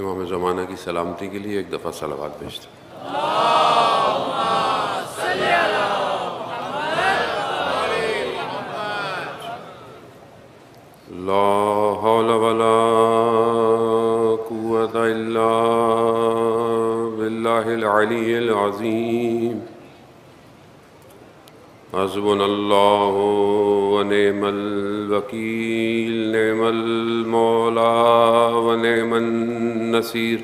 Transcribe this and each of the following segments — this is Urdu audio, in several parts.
امام زمانہ کی سلامتی کے لیے ایک دفعہ صلوات بھیجتے ہیں۔ لا حول ولا قوة إلا بالله العلي العظيم حسبنا الله ونعم الوكيل نعم المولى ونعم النصير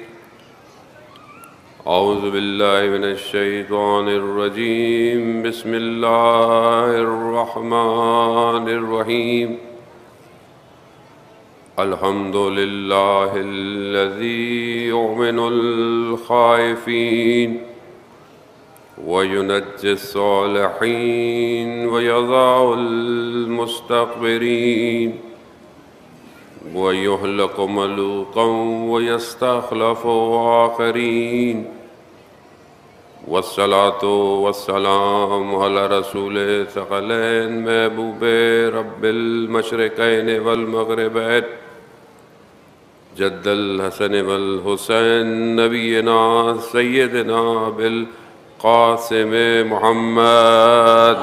أعوذ بالله من الشيطان الرجيم بسم الله الرحمن الرحيم الحمد لله الذي يؤمن الخائفين وينجي الصالحين ويضع المستكبرين ويهلك ملوكا ويستخلف آخرين والصلاة والسلام على رسول ثقلين محبوب رب المشرقين والمغربين جد الحسن والحسين نبينا سيدنا بالقاسم محمد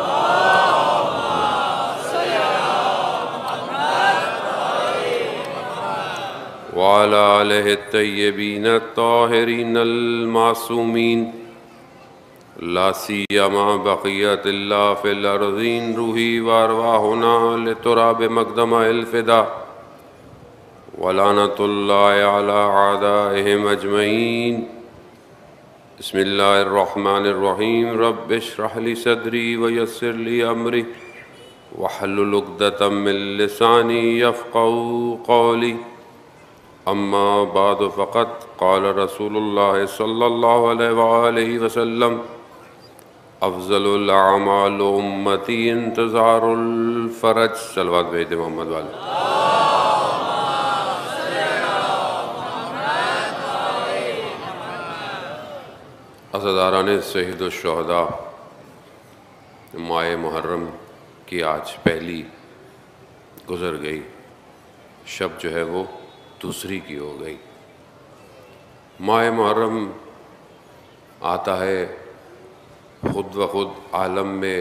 وعلى آله الطيبين الطاهرين المعصومين لا سيما بقية الله في الأرضين روحي وأرواحنا لتراب مقدم الفداء ولعنة الله على أعدائهم أجمعين بسم الله الرحمن الرحيم رب اشرح لي صدري ويسر لي أمري واحلل عقدة من لساني يفقهوا قولي أما بعد فقد قال رسول الله صلى الله عليه وآله وسلم افضل الاعمال امتی انتظار الفرج صلوات بھیجتے محمد والے عزاداران شہید الشہداء ماہ محرم کی آج پہلی گزر گئی شب جو ہے وہ دوسری کی ہو گئی ماہ محرم آتا ہے خود بخود عالم میں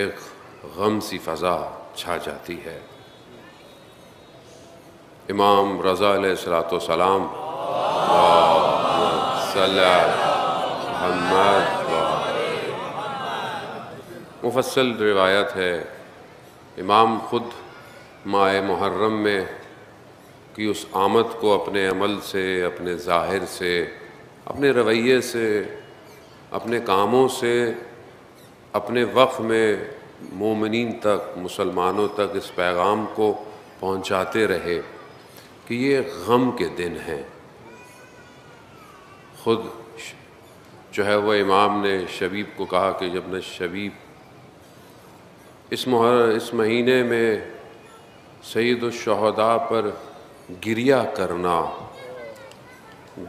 ایک غم سی فضا چھا جاتی ہے امام رضا علیہ السلام صلی محمد مفصل روایت ہے امام خود ماہ محرم میں کی اس آمد کو اپنے عمل سے اپنے ظاہر سے اپنے رویے سے اپنے کاموں سے اپنے وقت میں مومنین تک مسلمانوں تک اس پیغام کو پہنچاتے رہے کہ یہ غم کے دن ہیں خود جو ہے وہ امام نے شبیب کو کہا کہ جب نہ شبیب اس مہینے میں سید الشہداء پر گریہ کرنا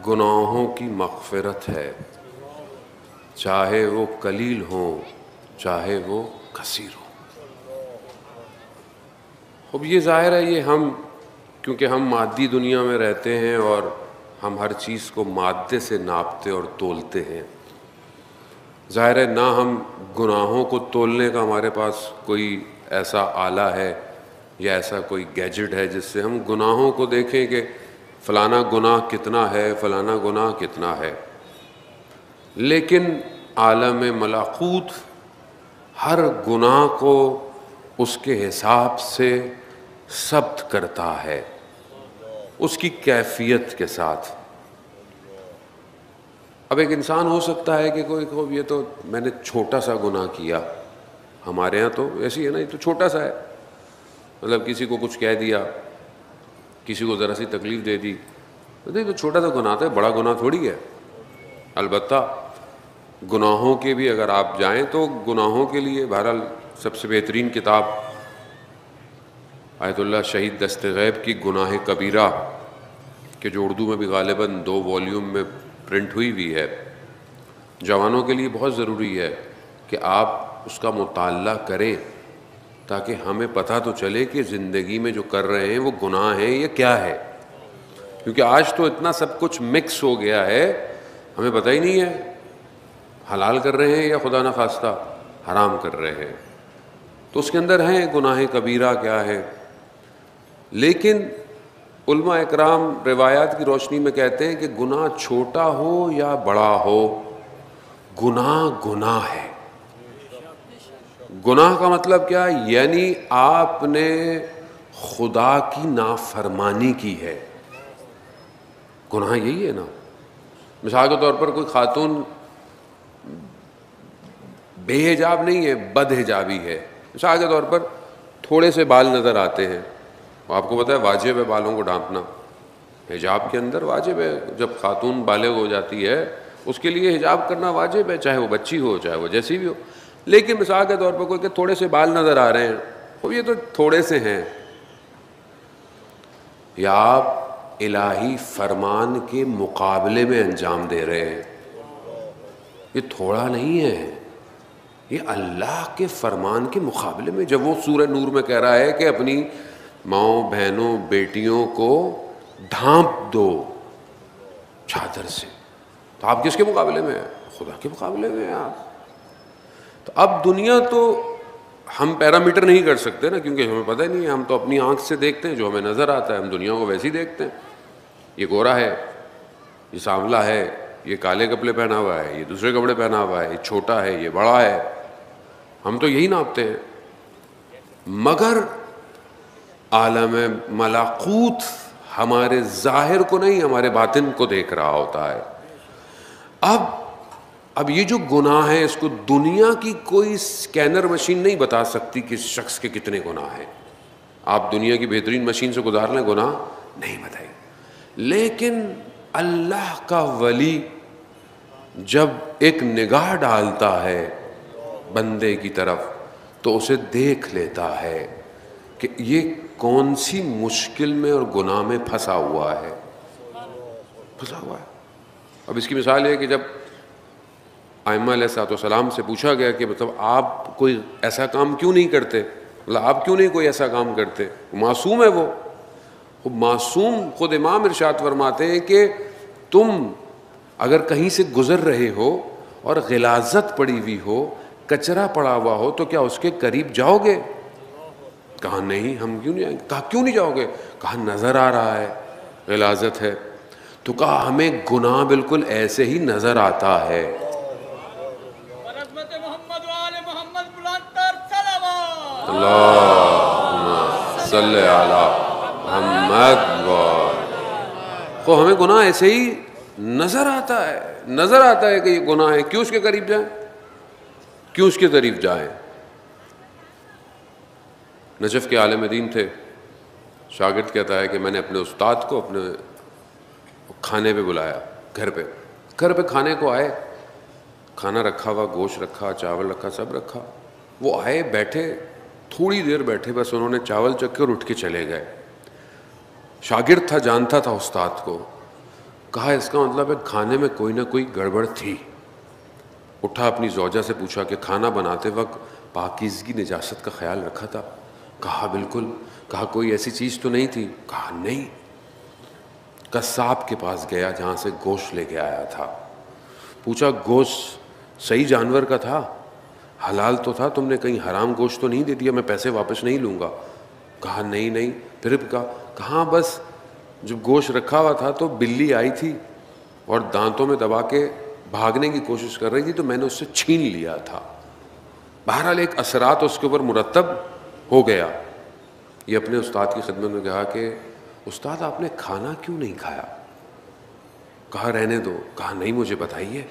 گناہوں کی مغفرت ہے چاہے وہ قلیل ہوں چاہے وہ کثیر ہوں اب یہ ظاہر ہے یہ ہم کیونکہ ہم مادی دنیا میں رہتے ہیں اور ہم ہر چیز کو مادے سے ناپتے اور تولتے ہیں ظاہر ہے نہ ہم گناہوں کو تولنے کا ہمارے پاس کوئی ایسا آلہ ہے یا ایسا کوئی گیجٹ ہے جس سے ہم گناہوں کو دیکھیں کہ فلانا گناہ کتنا ہے فلانا گناہ کتنا ہے لیکن عالم ملکوت ہر گناہ کو اس کے حساب سے ضبط کرتا ہے اس کی کیفیت کے ساتھ اب ایک انسان ہو سکتا ہے کہ کوئی یہ تو میں نے چھوٹا سا گناہ کیا ہمارے ہاں تو ایسی ہے نا یہ تو چھوٹا سا ہے مطلب کسی کو کچھ کہہ دیا کسی کو ذرا سی تکلیف دے دی تو چھوٹا سا گناہ ہے بڑا گناہ تھوڑی ہے البتہ گناہوں کے بھی اگر آپ جائیں تو گناہوں کے لیے بہرحال سب سے بہترین کتاب آیت اللہ شہید دست غیب کی گناہ کبیرہ کہ جو اردو میں بھی غالباً 2 والیوم میں پرنٹ ہوئی ہوئی ہے جوانوں کے لیے بہت ضروری ہے کہ آپ اس کا مطالعہ کریں تاکہ ہمیں پتہ تو چلے کہ زندگی میں جو کر رہے ہیں وہ گناہ ہیں یا کیا ہے کیونکہ آج تو اتنا سب کچھ مکس ہو گیا ہے، ہمیں پتہ ہی نہیں ہے حلال کر رہے ہیں یا خدا نخواستہ حرام کر رہے ہیں. تو اس کے اندر ہیں گناہ کبیرہ کیا ہے. لیکن علماء اکرام روایات کی روشنی میں کہتے ہیں کہ گناہ چھوٹا ہو یا بڑا ہو، گناہ گناہ ہے. گناہ کا مطلب کیا؟ یعنی آپ نے خدا کی نافرمانی کی ہے. گناہ یہی ہے نا. مثال کے طور پر کوئی خاتون بے حجاب نہیں ہے، بد حجابی ہے. مثال کے طور پر تھوڑے سے بال نظر آتے ہیں، آپ کو پتہ ہے واجب ہے بالوں کو ڈھانپنا، حجاب کے اندر واجب ہے. جب خاتون بالغ ہو جاتی ہے اس کے لیے حجاب کرنا واجب ہے، چاہے وہ بچی ہو چاہے وہ جیسی بھی ہو. لیکن مثال کے طور پر کوئی کہ تھوڑے سے بال نظر آ رہے ہیں، وہ یہ تو تھوڑے سے ہیں، یا آپ الہی فرمان کے مقابلے میں انجام دے رہے ہیں. یہ تھوڑا نہیں ہے، یہ اللہ کے فرمان کے مقابلے میں. جب وہ سورہ نور میں کہہ رہا ہے کہ اپنی ماؤں بہنوں بیٹیوں کو ڈھانپ دو چادر سے، تو آپ کس کے مقابلے میں ہیں؟ خدا کے مقابلے میں ہیں آپ. تو اب دنیا تو ہم پیرامیٹر نہیں کر سکتے نا، کیونکہ ہمیں پتہ ہی نہیں ہے. ہم تو اپنی آنکھ سے دیکھتے ہیں، جو ہمیں نظر آتا ہے ہم دنیا کو ویسے ہی دیکھتے ہیں. یہ گورا ہے، یہ سانولا ہے، یہ کالے کپڑے پہنا ہوا ہے، یہ دوسرے کپڑے پہنا ہوا ہے، یہ چھوٹا ہے، یہ بڑا ہے. ہم تو یہی ناپتے ہیں. مگر عالم ملکوت ہمارے ظاہر کو نہیں، ہمارے باطن کو دیکھ رہا ہوتا ہے. اب یہ جو گناہ ہے اس کو دنیا کی کوئی سکینر مشین نہیں بتا سکتی کہ اس شخص کے کتنے گناہ ہیں. آپ دنیا کی بہترین مشین سے گزار لیں، گناہ نہیں بتائے. لیکن اللہ کا ولی جب ایک نگاہ ڈالتا ہے بندے کی طرف تو اسے دیکھ لیتا ہے کہ یہ کون سی مشکل میں اور گناہ میں پھنسا ہوا ہے. اب اس کی مثال ہے کہ جب ائمہ علیہ السلام سے پوچھا گیا کہ مطلب آپ کوئی ایسا کام کیوں نہیں کرتے، مطلب آپ کیوں نہیں کوئی ایسا کام کرتے، معصوم ہے وہ معصوم. خود امام ارشاد فرماتے ہیں کہ تم اگر کہیں سے گزر رہے ہو اور غلاظت پڑی ہوئی ہو، کچرا پڑا ہوا ہو، تو کیا اس کے قریب جاؤ گے؟ کہا نہیں، ہم کیوں نہیں آئیں گے. کہا کیوں نہیں جاؤ گے؟ کہا نظر آ رہا ہے غلاظت ہے. تو کہا ہمیں گناہ بالکل ایسے ہی نظر آتا ہے. اللہم صلی علی محمد. تو ہمیں گناہ ایسے ہی نظر آتا ہے، نظر آتا ہے کہ یہ گناہ ہے. کیوں اس کے قریب جائیں، کیوں اس کے قریب جائیں. نجف کے عالم دین تھے. شاگرد کہتا ہے کہ میں نے اپنے استاد کو اپنے کھانے پہ بلایا، گھر پہ کھانے کو آئے. کھانا رکھا ہوا، گوشت رکھا، چاول رکھا، سب رکھا. وہ آئے، بیٹھے، تھوڑی دیر بیٹھے، بس انہوں نے چاول چکھے اور اٹھ کے چلے گئے. شاگرد تھا، جانتا تھا استاد کو. کہا اس کا مطلب ہے کھانے میں کوئی نہ کوئی گڑبڑ تھی. اٹھا، اپنی زوجہ سے پوچھا کہ کھانا بناتے وقت پاکیزگی نجاست کا خیال رکھا تھا؟ کہا بالکل. کہا کوئی ایسی چیز تو نہیں تھی؟ کہا نہیں. قصاب کے پاس گیا جہاں سے گوشت لے کے آیا تھا. پوچھا گوشت صحیح جانور کا تھا، حلال تو تھا، تم نے کہیں حرام گوشت تو نہیں دے دیا؟ میں پیسے واپس نہیں لوں گا. کہا نہیں. پھر کہاں بس جب گوشت رکھا ہوا تھا تو بلی آئی تھی اور دانتوں میں دبا کے بھاگنے کی کوشش کر رہی تھی تو میں نے اس سے چھین لیا تھا. بہرحال ایک اثرات اس کے اوپر مرتب ہو گیا. یہ اپنے استاد کی خدمت میں کہا کہ استاد آپ نے کھانا کیوں نہیں کھایا؟ کہا رہنے دو. کہا نہیں مجھے بتائیے.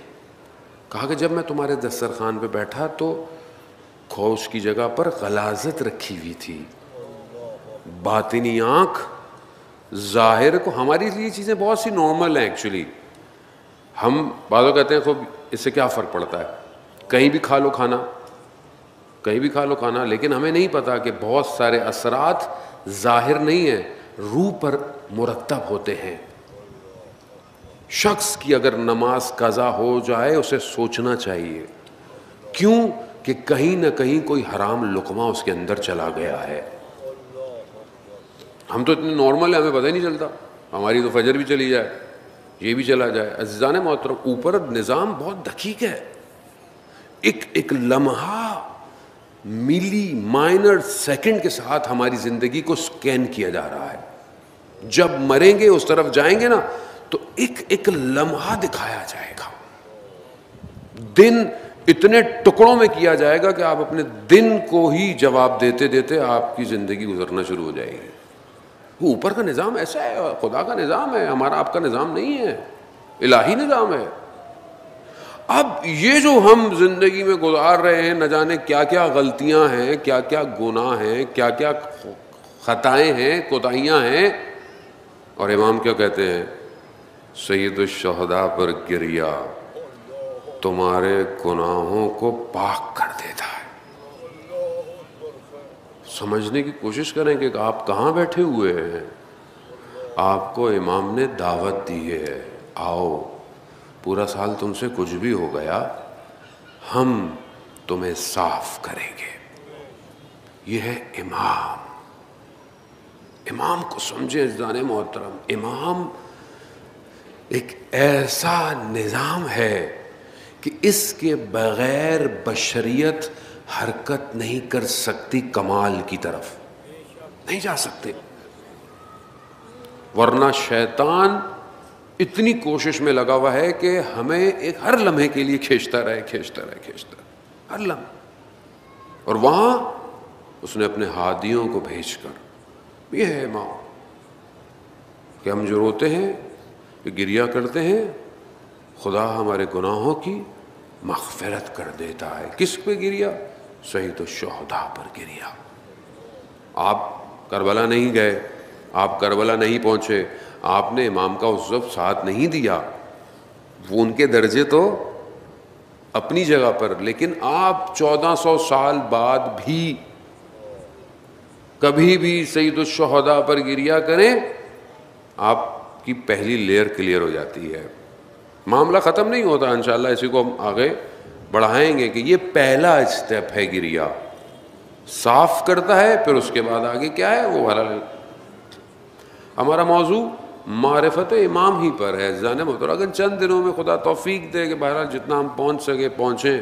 کہا کہ جب میں تمہارے دسترخوان پہ بیٹھا تو گوشت کی جگہ پر غلاظت رکھی ہوئی تھی. باطنی آنکھ ظاہر کو، ہماری لیے یہ چیزیں بہت سی نارمل ہیں ایکچولی. ہم بعضوں کہتے ہیں خوب اس سے کیا فرق پڑتا ہے، کہیں بھی کھا لو کھانا، لیکن ہمیں نہیں پتا کہ بہت سارے اثرات ظاہر نہیں ہیں، روح پر مرتب ہوتے ہیں. شخص کی اگر نماز قضا ہو جائے اسے سوچنا چاہیے، کیوں کہ کہیں نہ کہیں کوئی حرام لقمہ اس کے اندر چلا گیا ہے. ہم تو اتنے نارمل ہیں، ہمیں پتہ ہی نہیں چلتا. ہماری تو فجر بھی چلی جائے، یہ بھی چلا جائے۔ عزیزان محترم، اوپر نظام بہت دقیق ہے، ایک ایک لمحہ ملی مائنر سیکنڈ کے ساتھ ہماری زندگی کو سکین کیا جا رہا ہے۔ جب مریں گے اس طرف جائیں گے نا تو ایک ایک لمحہ دکھایا جائے گا، دن اتنے ٹکڑوں میں کیا جائے گا کہ آپ اپنے دن کو ہی جواب دیتے دیتے آپ کی زندگی گزرنا شروع ہو جائے گی۔ وہ اوپر کا نظام ایسا ہے، خدا کا نظام ہے، ہمارا آپ کا نظام نہیں ہے، الہی نظام ہے۔ اب یہ جو ہم زندگی میں گزار رہے ہیں، نہ جانے کیا کیا غلطیاں ہیں، کیا کیا گناہ ہیں، کیا کیا خطائیں ہیں، کوتاہیاں ہیں، اور امام کیا کہتے ہیں؟ سید الشہداء پر گریا تمہارے گناہوں کو پاک کر دیتا ہے۔ سمجھنے کی کوشش کریں کہ آپ کہاں بیٹھے ہوئے ہیں۔ آپ کو امام نے دعوت دی ہے، آؤ، پورا سال تم سے کچھ بھی ہو گیا، ہم تمہیں صاف کریں گے۔ یہ ہے امام۔ امام کو سمجھیں عزیزان محترم، امام ایک ایسا نظام ہے کہ اس کے بغیر بشریت حرکت نہیں کر سکتی، کمال کی طرف نہیں جا سکتے، ورنہ شیطان اتنی کوشش میں لگا ہوا ہے کہ ہمیں ایک ہر لمحے کے لیے کھینچتا رہے ہر لمحے، اور وہاں اس نے اپنے ہادیوں کو بھیج کر، یہ ہے امام، کہ ہم جو روتے ہیں، جو گریہ کرتے ہیں، خدا ہمارے گناہوں کی مغفرت کر دیتا ہے۔ کس پہ گریہ؟ سید الشہداء پر گریہ۔ آپ کربلا نہیں گئے، آپ کربلا نہیں پہنچے، آپ نے امام کا اس وقت ساتھ نہیں دیا، وہ ان کے درجے تو اپنی جگہ پر، لیکن آپ 1400 سال بعد بھی کبھی بھی سید الشہداء پر گریہ کریں، آپ کی پہلی لیئر کلیئر ہو جاتی ہے۔ معاملہ ختم نہیں ہوتا، انشاءاللہ اسی کو ہم آگے بڑھائیں گے کہ یہ پہلا اسٹیپ ہے، گریہ صاف کرتا ہے، پھر اس کے بعد آگے کیا ہے وہ والا۔ ہمارا موضوع معرفت امام ہی پر ہے عزیزان محترم۔ اگر چند دنوں میں خدا توفیق دے کہ بہرحال جتنا ہم پہنچ سکے پہنچیں،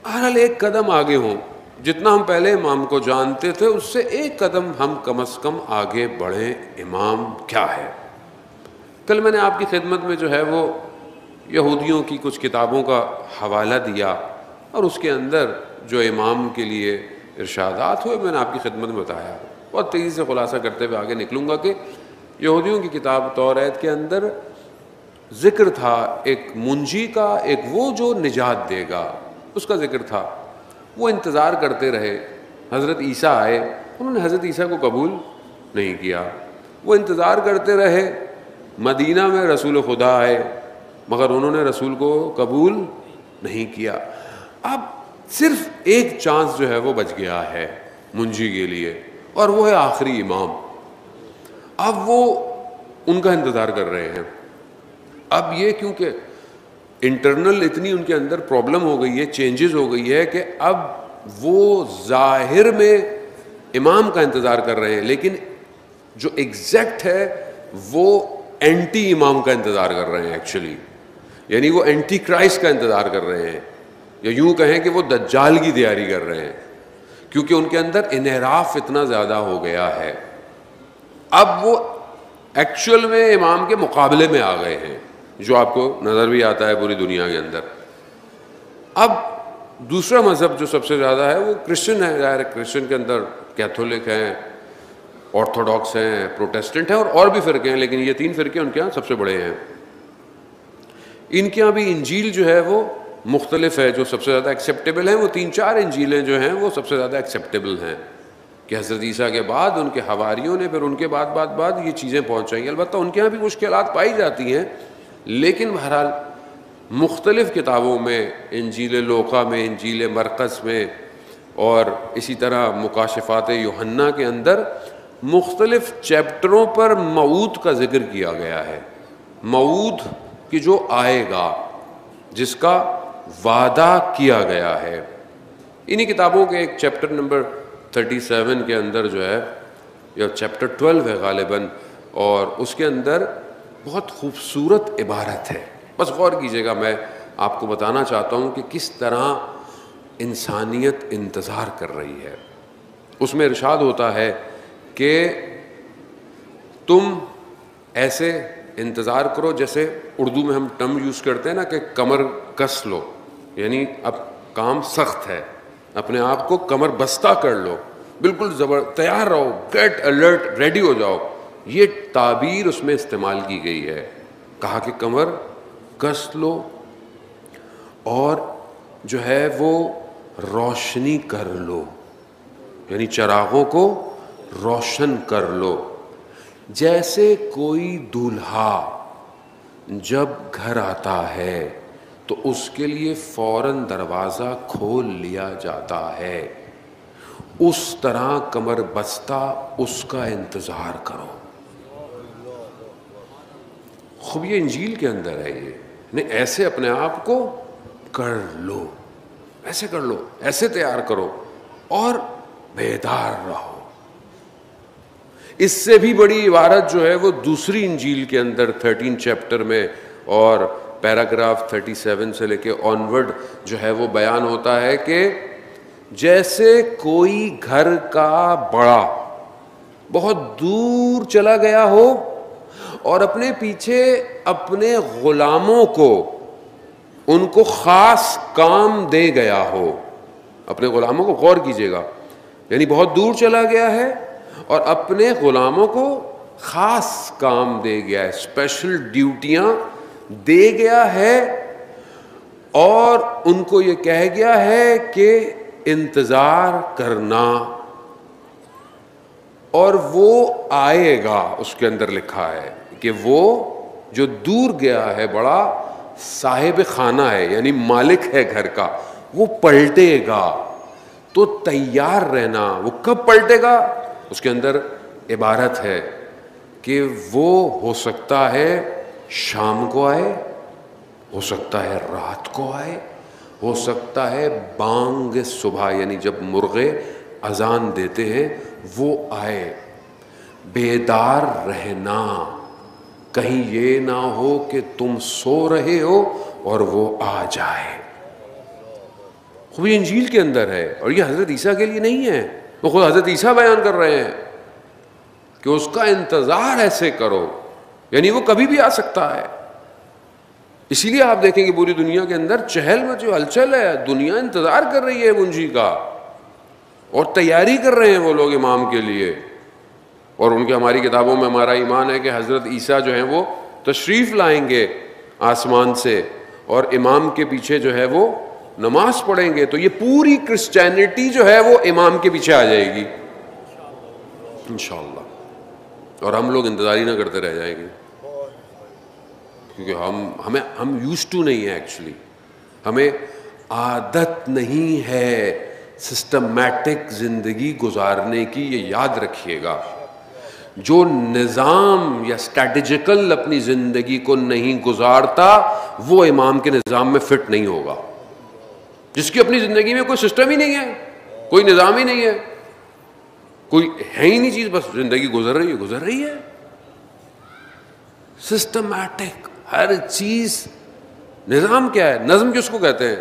بہرحال ایک قدم آگے ہوں، جتنا ہم پہلے امام کو جانتے تھے اس سے ایک قدم ہم کم از کم آگے بڑھیں۔ امام کیا ہے؟ کل میں نے آپ کی خدمت میں جو ہے وہ یہودیوں کی کچھ کتابوں کا حوالہ دیا، اور اس کے اندر جو امام کے لیے ارشادات ہوئے میں نے آپ کی خدمت میں بتایا۔ بہت تیزی سے خلاصہ کرتے ہوئے آگے نکلوں گا کہ یہودیوں کی کتاب توریت کے اندر ذکر تھا ایک منجی کا، ایک وہ جو نجات دے گا، اس کا ذکر تھا۔ وہ انتظار کرتے رہے، حضرت عیسیٰ آئے، انہوں نے حضرت عیسیٰ کو قبول نہیں کیا۔ وہ انتظار کرتے رہے، مدینہ میں رسول خدا آئے، مگر انہوں نے رسول کو قبول نہیں کیا۔ اب صرف ایک چانس جو ہے وہ بچ گیا ہے منجی کے لیے، اور وہ ہے آخری امام۔ اب وہ ان کا انتظار کر رہے ہیں۔ اب یہ کیونکہ انٹرنل اتنی ان کے اندر پرابلم ہو گئی ہے، چینجز ہو گئی ہے، کہ اب وہ ظاہر میں امام کا انتظار کر رہے ہیں، لیکن جو ایگزیکٹ ہے وہ اینٹی امام کا انتظار کر رہے ہیں ایکچولی، یعنی وہ اینٹی کرائسٹ کا انتظار کر رہے ہیں، یا یوں کہیں کہ وہ دجال کی تیاری کر رہے ہیں، کیونکہ ان کے اندر انحراف اتنا زیادہ ہو گیا ہے۔ اب وہ ایکچوئل میں امام کے مقابلے میں آ گئے ہیں، جو آپ کو نظر بھی آتا ہے پوری دنیا کے اندر۔ اب دوسرا مذہب جو سب سے زیادہ ہے وہ کرسچن ہے، ظاہر کرسچن کے اندر کیتھولک ہیں، آرتھوڈاکس ہیں، پروٹیسٹنٹ ہیں، اور بھی فرقے ہیں، لیکن یہ تین فرقے ان کے ہاں سب سے بڑے ہیں۔ ان کے ہاں بھی انجیل جو ہے وہ مختلف ہے، جو سب سے زیادہ ایکسیپٹیبل ہیں وہ 3-4 انجیلیں جو ہیں وہ سب سے زیادہ ایکسیپٹیبل ہیں، کہ حضرت عیسیٰ کے بعد ان کے حواریوں نے پھر ان کے بعد یہ چیزیں پہنچائیں۔ البتہ ان کے ہاں بھی مشکلات پائی جاتی ہیں، لیکن بہرحال مختلف کتابوں میں، انجیل لوقا میں، انجیل مرقس میں، اور اسی طرح مکاشفات یوحنا کے اندر مختلف چیپٹروں پر موعود کا ذکر کیا گیا ہے، موعود کہ جو آئے گا، جس کا وعدہ کیا گیا ہے۔ انہی کتابوں کے ایک چیپٹر نمبر 37 کے اندر جو ہے، یا چیپٹر 12 ہے غالباً، اور اس کے اندر بہت خوبصورت عبارت ہے. بس غور کیجئے گا، میں آپ کو بتانا چاہتا ہوں کہ کس طرح انسانیت انتظار کر رہی ہے. اس میں ارشاد ہوتا ہے کہ تم ایسے انتظار کرو جیسے اردو میں ہم ٹرم یوز کرتے ہیں نا کہ کمر کس لو، یعنی اب کام سخت ہے، اپنے آپ کو کمر بستہ کر لو، بالکل تیار رہو، گیٹ الرٹ، ریڈی ہو جاؤ. یہ تعبیر اس میں استعمال کی گئی ہے. کہا کہ کمر کس لو اور جو ہے وہ روشنی کر لو، یعنی چراغوں کو روشن کر لو. جیسے کوئی دولہا جب گھر آتا ہے تو اس کے لیے فوراً دروازہ کھول لیا جاتا ہے، اس طرح کمر بستہ اس کا انتظار کرو. خوب یہ انجیل کے اندر ہے. یہ نہیں ایسے اپنے آپ کو کر لو، ایسے کر لو، ایسے تیار کرو اور بیدار رہو. اس سے بھی بڑی عبارت جو ہے وہ دوسری انجیل کے اندر 13 چیپٹر میں اور پیراگراف 37 سے لے کے آنورڈ جو ہے وہ بیان ہوتا ہے کہ جیسے کوئی گھر کا بڑا بہت دور چلا گیا ہو اور اپنے پیچھے اپنے غلاموں کو ان کو خاص کام دے گیا ہو. اپنے غلاموں کو غور کیجئے گا، یعنی بہت دور چلا گیا ہے اور اپنے غلاموں کو خاص کام دے گیا ہے، اسپیشل ڈیوٹیاں دے گیا ہے اور ان کو یہ کہہ گیا ہے کہ انتظار کرنا اور وہ آئے گا. اس کے اندر لکھا ہے کہ وہ جو دور گیا ہے بڑا صاحب خانہ ہے، یعنی مالک ہے گھر کا، وہ پلٹے گا. تو تیار رہنا. وہ کب پلٹے گا؟ اس کے اندر عبارت ہے کہ وہ ہو سکتا ہے شام کو آئے، ہو سکتا ہے رات کو آئے، ہو سکتا ہے بانگ صبح یعنی جب مرغے اذان دیتے ہیں وہ آئے. بیدار رہنا، کہیں یہ نہ ہو کہ تم سو رہے ہو اور وہ آ جائے. خوب یہ انجیل کے اندر ہے اور یہ حضرت عیسیٰ کے لیے نہیں ہے. وہ خود حضرت عیسیٰ بیان کر رہے ہیں کہ اس کا انتظار ایسے کرو، یعنی وہ کبھی بھی آ سکتا ہے. اسی لیے آپ دیکھیں کہ پوری دنیا کے اندر چہل مچ ہلچل ہے، دنیا انتظار کر رہی ہے منجی کا اور تیاری کر رہے ہیں وہ لوگ امام کے لیے. اور ان کے ہماری کتابوں میں ہمارا ایمان ہے کہ حضرت عیسیٰ جو ہیں وہ تشریف لائیں گے آسمان سے اور امام کے پیچھے جو ہے وہ نماز پڑھیں گے. تو یہ پوری کرسچینٹی جو ہے وہ امام کے پیچھے آ جائے گی انشاءاللہ. اور ہم لوگ انتظاری نہ کرتے رہ جائیں گے کیونکہ ہم یوزڈ ٹو نہیں ہیں. ایکچولی ہمیں عادت نہیں ہے سسٹمیٹک زندگی گزارنے کی. یہ یاد رکھیے گا، جو نظام یا اسٹریٹجیکل اپنی زندگی کو نہیں گزارتا وہ امام کے نظام میں فٹ نہیں ہوگا. جس کی اپنی زندگی میں کوئی سسٹم ہی نہیں ہے، کوئی نظام ہی نہیں ہے، کوئی ہے ہی نہیں چیز، بس زندگی گزر رہی ہے. سسٹمیٹک ہر چیز. نظام کیا ہے؟ نظم کس کو کہتے ہیں؟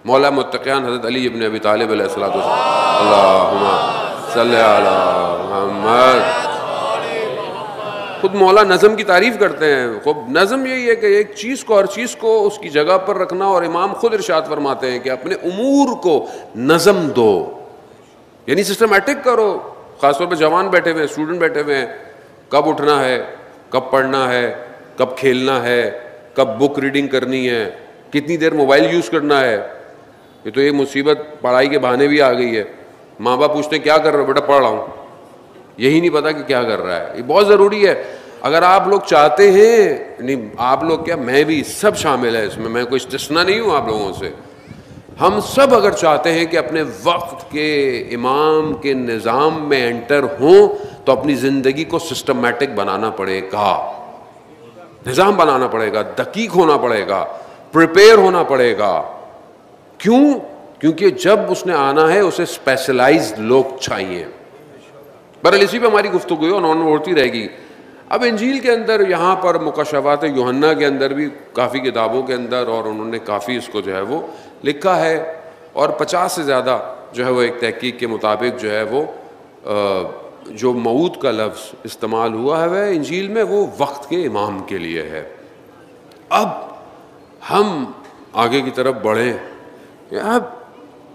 مولا متقیان حضرت علی ابن ابی طالب علیہ الصلوۃ والسلام. اللہم صلی علی محمد. خود مولا نظم کی تعریف کرتے ہیں. خب نظم یہی ہے کہ ایک چیز کو ہر چیز کو اس کی جگہ پر رکھنا. اور امام خود ارشاد فرماتے ہیں کہ اپنے امور کو نظم دو، یعنی سسٹمیٹک کرو. خاص طور پہ جوان بیٹھے ہوئے ہیں، اسٹوڈنٹ بیٹھے ہوئے ہیں، کب اٹھنا ہے، کب پڑھنا ہے، کب کھیلنا ہے، کب بک ریڈنگ کرنی ہے، کتنی دیر موبائل یوز کرنا ہے. یہ تو ایک مصیبت پڑھائی کے بہانے بھی آ گئی ہے. ماں باپ پوچھتے ہیں کیا کر رہے ہو؟ بیٹا پڑھ رہا ہوں. یہی نہیں پتا کہ کیا کر رہا ہے. یہ بہت ضروری ہے. اگر آپ لوگ چاہتے ہیں، نہیں آپ لوگ کیا، میں بھی، سب شامل ہے اس میں، میں کوئی استثنا نہیں ہوں آپ لوگوں سے. ہم سب اگر چاہتے ہیں کہ اپنے وقت کے امام کے نظام میں انٹر ہوں تو اپنی زندگی کو سسٹمیٹک بنانا پڑے گا، نظام بنانا پڑے گا، دقیق ہونا پڑے گا، پریپیئر ہونا پڑے گا. کیوں؟ کیونکہ جب اس نے آنا ہے اسے اسپیشلائزڈ لوگ چاہیے. بہرحال اسی پہ ہماری گفتگو ہے اور ہوتی رہے گی. اب انجیل کے اندر یہاں پر مکاشفات یوحنا کے اندر بھی کافی کتابوں کے اندر اور انہوں نے کافی اس کو جو ہے وہ لکھا ہے، اور 50 سے زیادہ جو ہے وہ ایک تحقیق کے مطابق جو ہے وہ جو موعود کا لفظ استعمال ہوا ہے انجیل میں وہ وقت کے امام کے لیے ہے۔ اب ہم آگے کی طرف بڑھیں، اب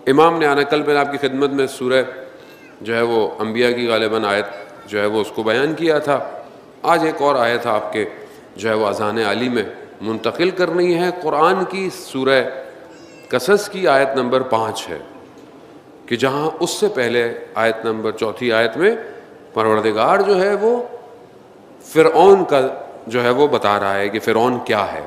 امام نے آنا، کل میں نے آپ کی خدمت میں سورہ جو ہے وہ انبیاء کی غالباً آیت جو ہے وہ اس کو بیان کیا تھا، آج ایک اور آیت آپ کے جو ہے وہ اذان عالی میں منتقل کرنی ہے، قرآن کی سورہ قصص کی آیت نمبر 5 ہے، کہ جہاں اس سے پہلے آیت نمبر 4 آیت میں پروردگار جو ہے وہ فرعون کا جو ہے وہ بتا رہا ہے کہ فرعون کیا ہے،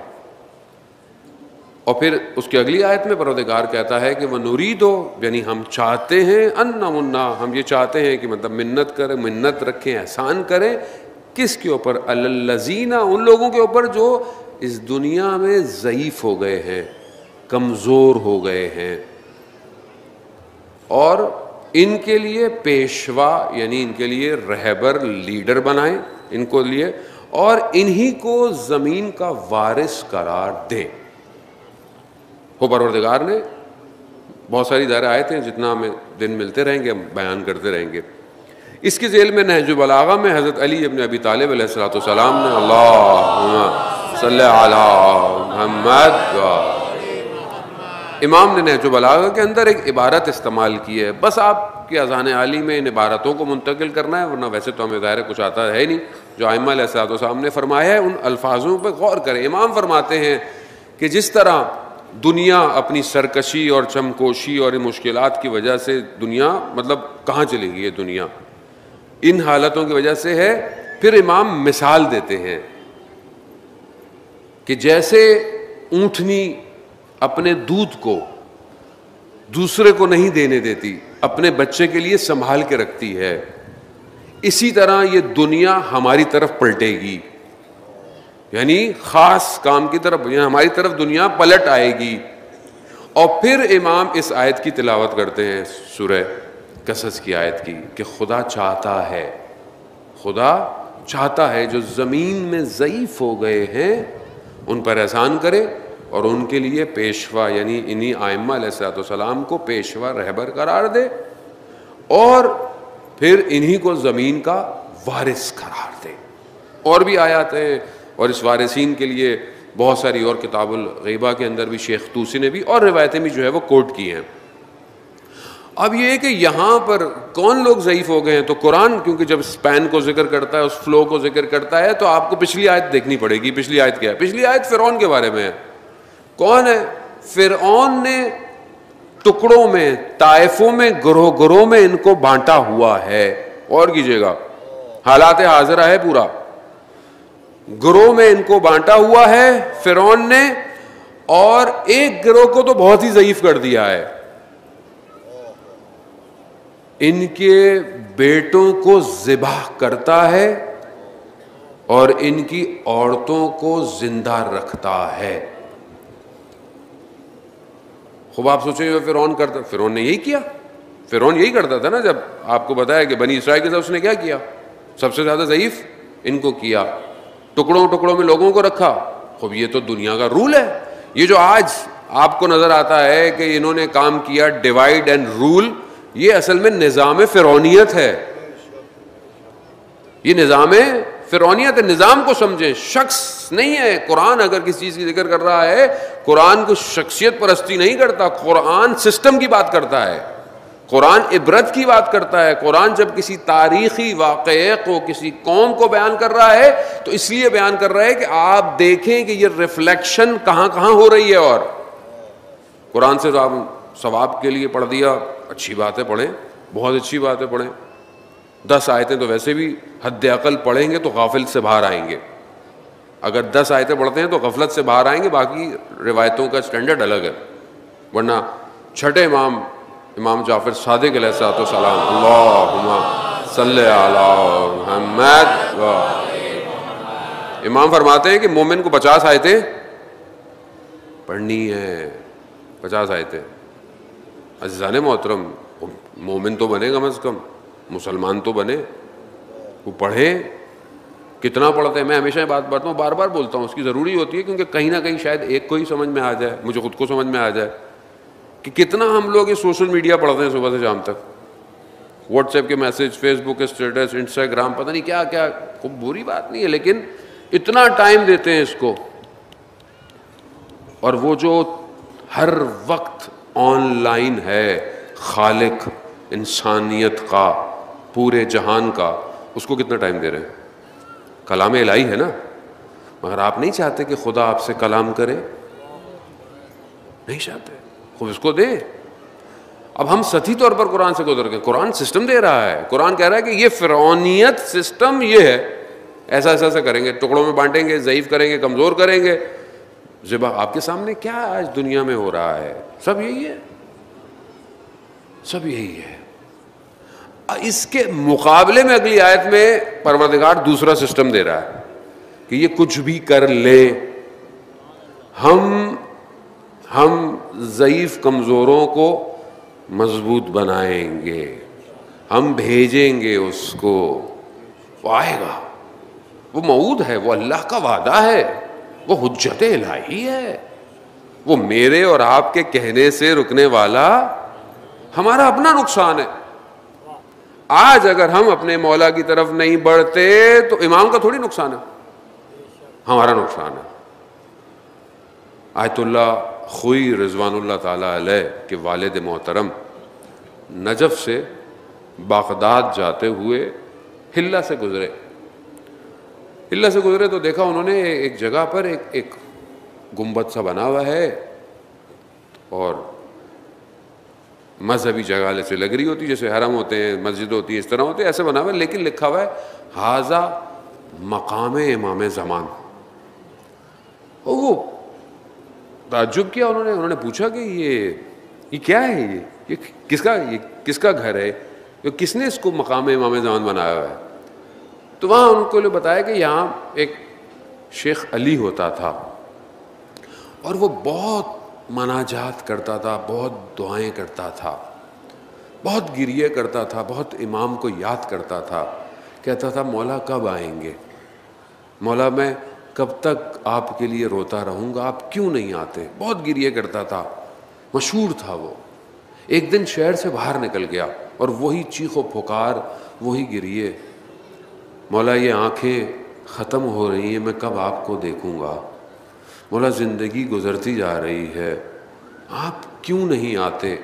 اور پھر اس کی اگلی آیت میں پروردگار کہتا ہے کہ وہ نوریدو، یعنی ہم چاہتے ہیں، ان منا، ہم یہ چاہتے ہیں کہ مطلب منت رکھیں، احسان کریں، کس کے اوپر؟ الذین، ان لوگوں کے اوپر جو اس دنیا میں ضعیف ہو گئے ہیں، کمزور ہو گئے ہیں، اور ان کے لیے پیشوا، یعنی ان کے لیے رہبر، لیڈر بنائیں ان کو لیے، اور انہی کو زمین کا وارث قرار دے۔ وہ پروردگار نے بہت ساری ظاہر آیتیں، جتنا ہمیں دن ملتے رہیں گے ہم بیان کرتے رہیں گے۔ اس کی ذیل میں نہج البلاغہ میں حضرت علی ابن ابی طالب علیہ السلام نے اللہم صلی علی محمد، امام نے نہج البلاغہ کے اندر ایک عبارت استعمال کی ہے، بس آپ کی اذان عالی میں ان عبارتوں کو منتقل کرنا ہے، ورنہ ویسے تو ہمیں ظاہر کچھ آتا ہے نہیں۔ جو ائمہ علیہ السلام نے فرمایا ہے ان الفاظوں پہ غور کریں۔ امام فرماتے ہیں کہ جس طرح دنیا اپنی سرکشی اور چمکوشی اور ان مشکلات کی وجہ سے دنیا مطلب کہاں چلی گئی ہے، دنیا ان حالتوں کی وجہ سے ہے، پھر امام مثال دیتے ہیں کہ جیسے اونٹنی اپنے دودھ کو دوسرے کو نہیں دینے دیتی، اپنے بچے کے لیے سنبھال کے رکھتی ہے، اسی طرح یہ دنیا ہماری طرف پلٹے گی، یعنی خاص کام کی طرف، یعنی ہماری طرف دنیا پلٹ آئے گی۔ اور پھر امام اس آیت کی تلاوت کرتے ہیں، سورہ قصص کی آیت کی، کہ خدا چاہتا ہے جو زمین میں ضعیف ہو گئے ہیں ان پر احسان کرے، اور ان کے لیے پیشوا، یعنی انہی ائمہ علیہ السلام کو پیشوا، رہبر قرار دے، اور پھر انہی کو زمین کا وارث قرار دے۔ اور بھی آیات ہیں، اور اس وارثین کے لیے بہت ساری اور کتاب الغیبہ کے اندر بھی شیخ طوسی نے بھی اور روایتیں بھی جو ہے وہ کوٹ کی ہیں۔ اب یہ ہے کہ یہاں پر کون لوگ ضعیف ہو گئے ہیں، تو قرآن کیونکہ جب اسپین کو ذکر کرتا ہے، اس فلو کو ذکر کرتا ہے، تو آپ کو پچھلی آیت دیکھنی پڑے گی۔ پچھلی آیت کیا ہے؟ پچھلی آیت فرعون کے بارے میں ہے۔ کون ہے فرعون؟ نے ٹکڑوں میں، طائفوں میں، گروہ میں ان کو بانٹا ہوا ہے۔ اور کیجئے گا، حالات حاضرہ ہے پورا، گروہ میں ان کو بانٹا ہوا ہے فرعون نے، اور ایک گروہ کو تو بہت ہی ضعیف کر دیا ہے، ان کے بیٹوں کو ذبح کرتا ہے اور ان کی عورتوں کو زندہ رکھتا ہے۔ خوب آپ سوچیں فرعون نے یہی کیا، فرعون یہی کرتا تھا نا، جب آپ کو بتایا کہ بنی اسرائیل کے ساتھ اس نے کیا کیا، سب سے زیادہ ضعیف ان کو کیا، ٹکڑوں میں لوگوں کو رکھا۔ خوب یہ تو دنیا کا رول ہے، یہ جو آج آپ کو نظر آتا ہے کہ انہوں نے کام کیا ڈیوائیڈ اینڈ رول، یہ اصل میں نظام فرعونیت ہے، یہ نظام فرعونیت ہے۔ نظام کو سمجھیں، شخص نہیں ہے۔ قرآن اگر کسی چیز کی ذکر کر رہا ہے، قرآن کو شخصیت پرستی نہیں کرتا، قرآن سسٹم کی بات کرتا ہے، قرآن عبرت کی بات کرتا ہے۔ قرآن جب کسی تاریخی واقعے کو، کسی قوم کو بیان کر رہا ہے تو اس لیے بیان کر رہا ہے کہ آپ دیکھیں کہ یہ ریفلیکشن کہاں کہاں ہو رہی ہے۔ اور قرآن سے آپ ثواب کے لیے پڑھ دیا، اچھی بات ہے، پڑھیں، بہت اچھی بات ہے، پڑھیں۔ 10 آیتیں تو ویسے بھی حد عقل پڑھیں گے تو غافل سے باہر آئیں گے، اگر 10 آیتیں پڑھتے ہیں تو غفلت سے باہر آئیں گے، باقی روایتوں کا سٹینڈرڈ الگ ہے۔ ورنہ چھٹے امام جعفر صادق علیہ السلام، اللہم صلی علی محمد، امام فرماتے ہیں کہ مومن کو 50 آیتیں پڑھنی ہے، 50 آیتیں۔ عزیزان محترم، مومن تو بنے کم از کم، مسلمان تو بنے، وہ پڑھے، کتنا پڑھتے ہیں. میں ہمیشہ یہ بات پڑھتا ہوں, بار بار بولتا ہوں, اس کی ضروری ہوتی ہے کیونکہ کہیں نہ کہیں شاید ایک کو ہی سمجھ میں آ جائے, مجھے خود کو سمجھ میں آ جائے کہ کتنا ہم لوگ یہ سوشل میڈیا پڑھتے ہیں صبح سے شام تک. واٹس ایپ کے میسج, فیس بک کے اسٹیٹس, انسٹاگرام, پتہ نہیں کیا کیا. کوئی بری بات نہیں ہے, لیکن اتنا ٹائم دیتے ہیں اس کو. اور وہ جو ہر وقت آن لائن ہے, خالق انسانیت کا, پورے جہان کا, اس کو کتنا ٹائم دے رہے ہیں؟ کلام الہی ہے نا, مگر آپ نہیں چاہتے کہ خدا آپ سے کلام کرے, نہیں چاہتے, خود اس کو دے. اب ہم سطحی طور پر قرآن سے گزر گئے. قرآن سسٹم دے رہا ہے, قرآن کہہ رہا ہے کہ یہ فرعونیت سسٹم یہ ہے, ایسا ایسا ایسا کریں گے, ٹکڑوں میں بانٹیں گے, ضعیف کریں گے, کمزور کریں گے. ذبح آپ کے سامنے کیا آج دنیا میں ہو رہا ہے, سب یہی ہے, سب یہی ہے. اس کے مقابلے میں اگلی آیت میں پروردگار دوسرا سسٹم دے رہا ہے کہ یہ کچھ بھی کر لے, ہم ضعیف کمزوروں کو مضبوط بنائیں گے, ہم بھیجیں گے اس کو, وہ آئے گا, وہ موعود ہے, وہ اللہ کا وعدہ ہے, وہ حجت الہی ہے, وہ میرے اور آپ کے کہنے سے رکنے والا ہمارا اپنا نقصان ہے. آج اگر ہم اپنے مولا کی طرف نہیں بڑھتے تو امام کا تھوڑی نقصان ہے, ہمارا نقصان ہے. آیت اللہ خوئی رضوان اللہ تعالیٰ علیہ کے والد محترم نجف سے بغداد جاتے ہوئے حلہ سے گزرے. حلہ سے گزرے تو دیکھا انہوں نے ایک جگہ پر ایک گنبد سا بنا ہوا ہے, اور مذہبی جگہ سے لگ رہی ہوتی, جیسے حرم ہوتے ہیں, مسجد ہوتی ہے, اس طرح ہوتے ہیں, ایسے بنا ہوا ہے, لیکن لکھا ہوا ہے ھذا مقام امام زمان. وہ تعجب کیا انہوں نے پوچھا کہ یہ کیا ہے, یہ کس کا گھر ہے, کس نے اس کو مقام امام زمان بنایا ہوا ہے. تو وہاں ان کو بتایا کہ یہاں ایک شیخ علی ہوتا تھا, اور وہ بہت مناجات کرتا تھا, بہت دعائیں کرتا تھا, بہت گریے کرتا تھا, بہت امام کو یاد کرتا تھا. کہتا تھا مولا کب آئیں گے, مولا میں کب تک آپ کے لیے روتا رہوں گا, آپ کیوں نہیں آتے. بہت گریے کرتا تھا, مشہور تھا وہ. ایک دن شہر سے باہر نکل گیا اور وہی چیخ و پکار, وہی گریے, مولا یہ آنکھیں ختم ہو رہی ہیں, میں کب آپ کو دیکھوں گا. مولا زندگی گزرتی جا رہی ہے, آپ کیوں نہیں آتے.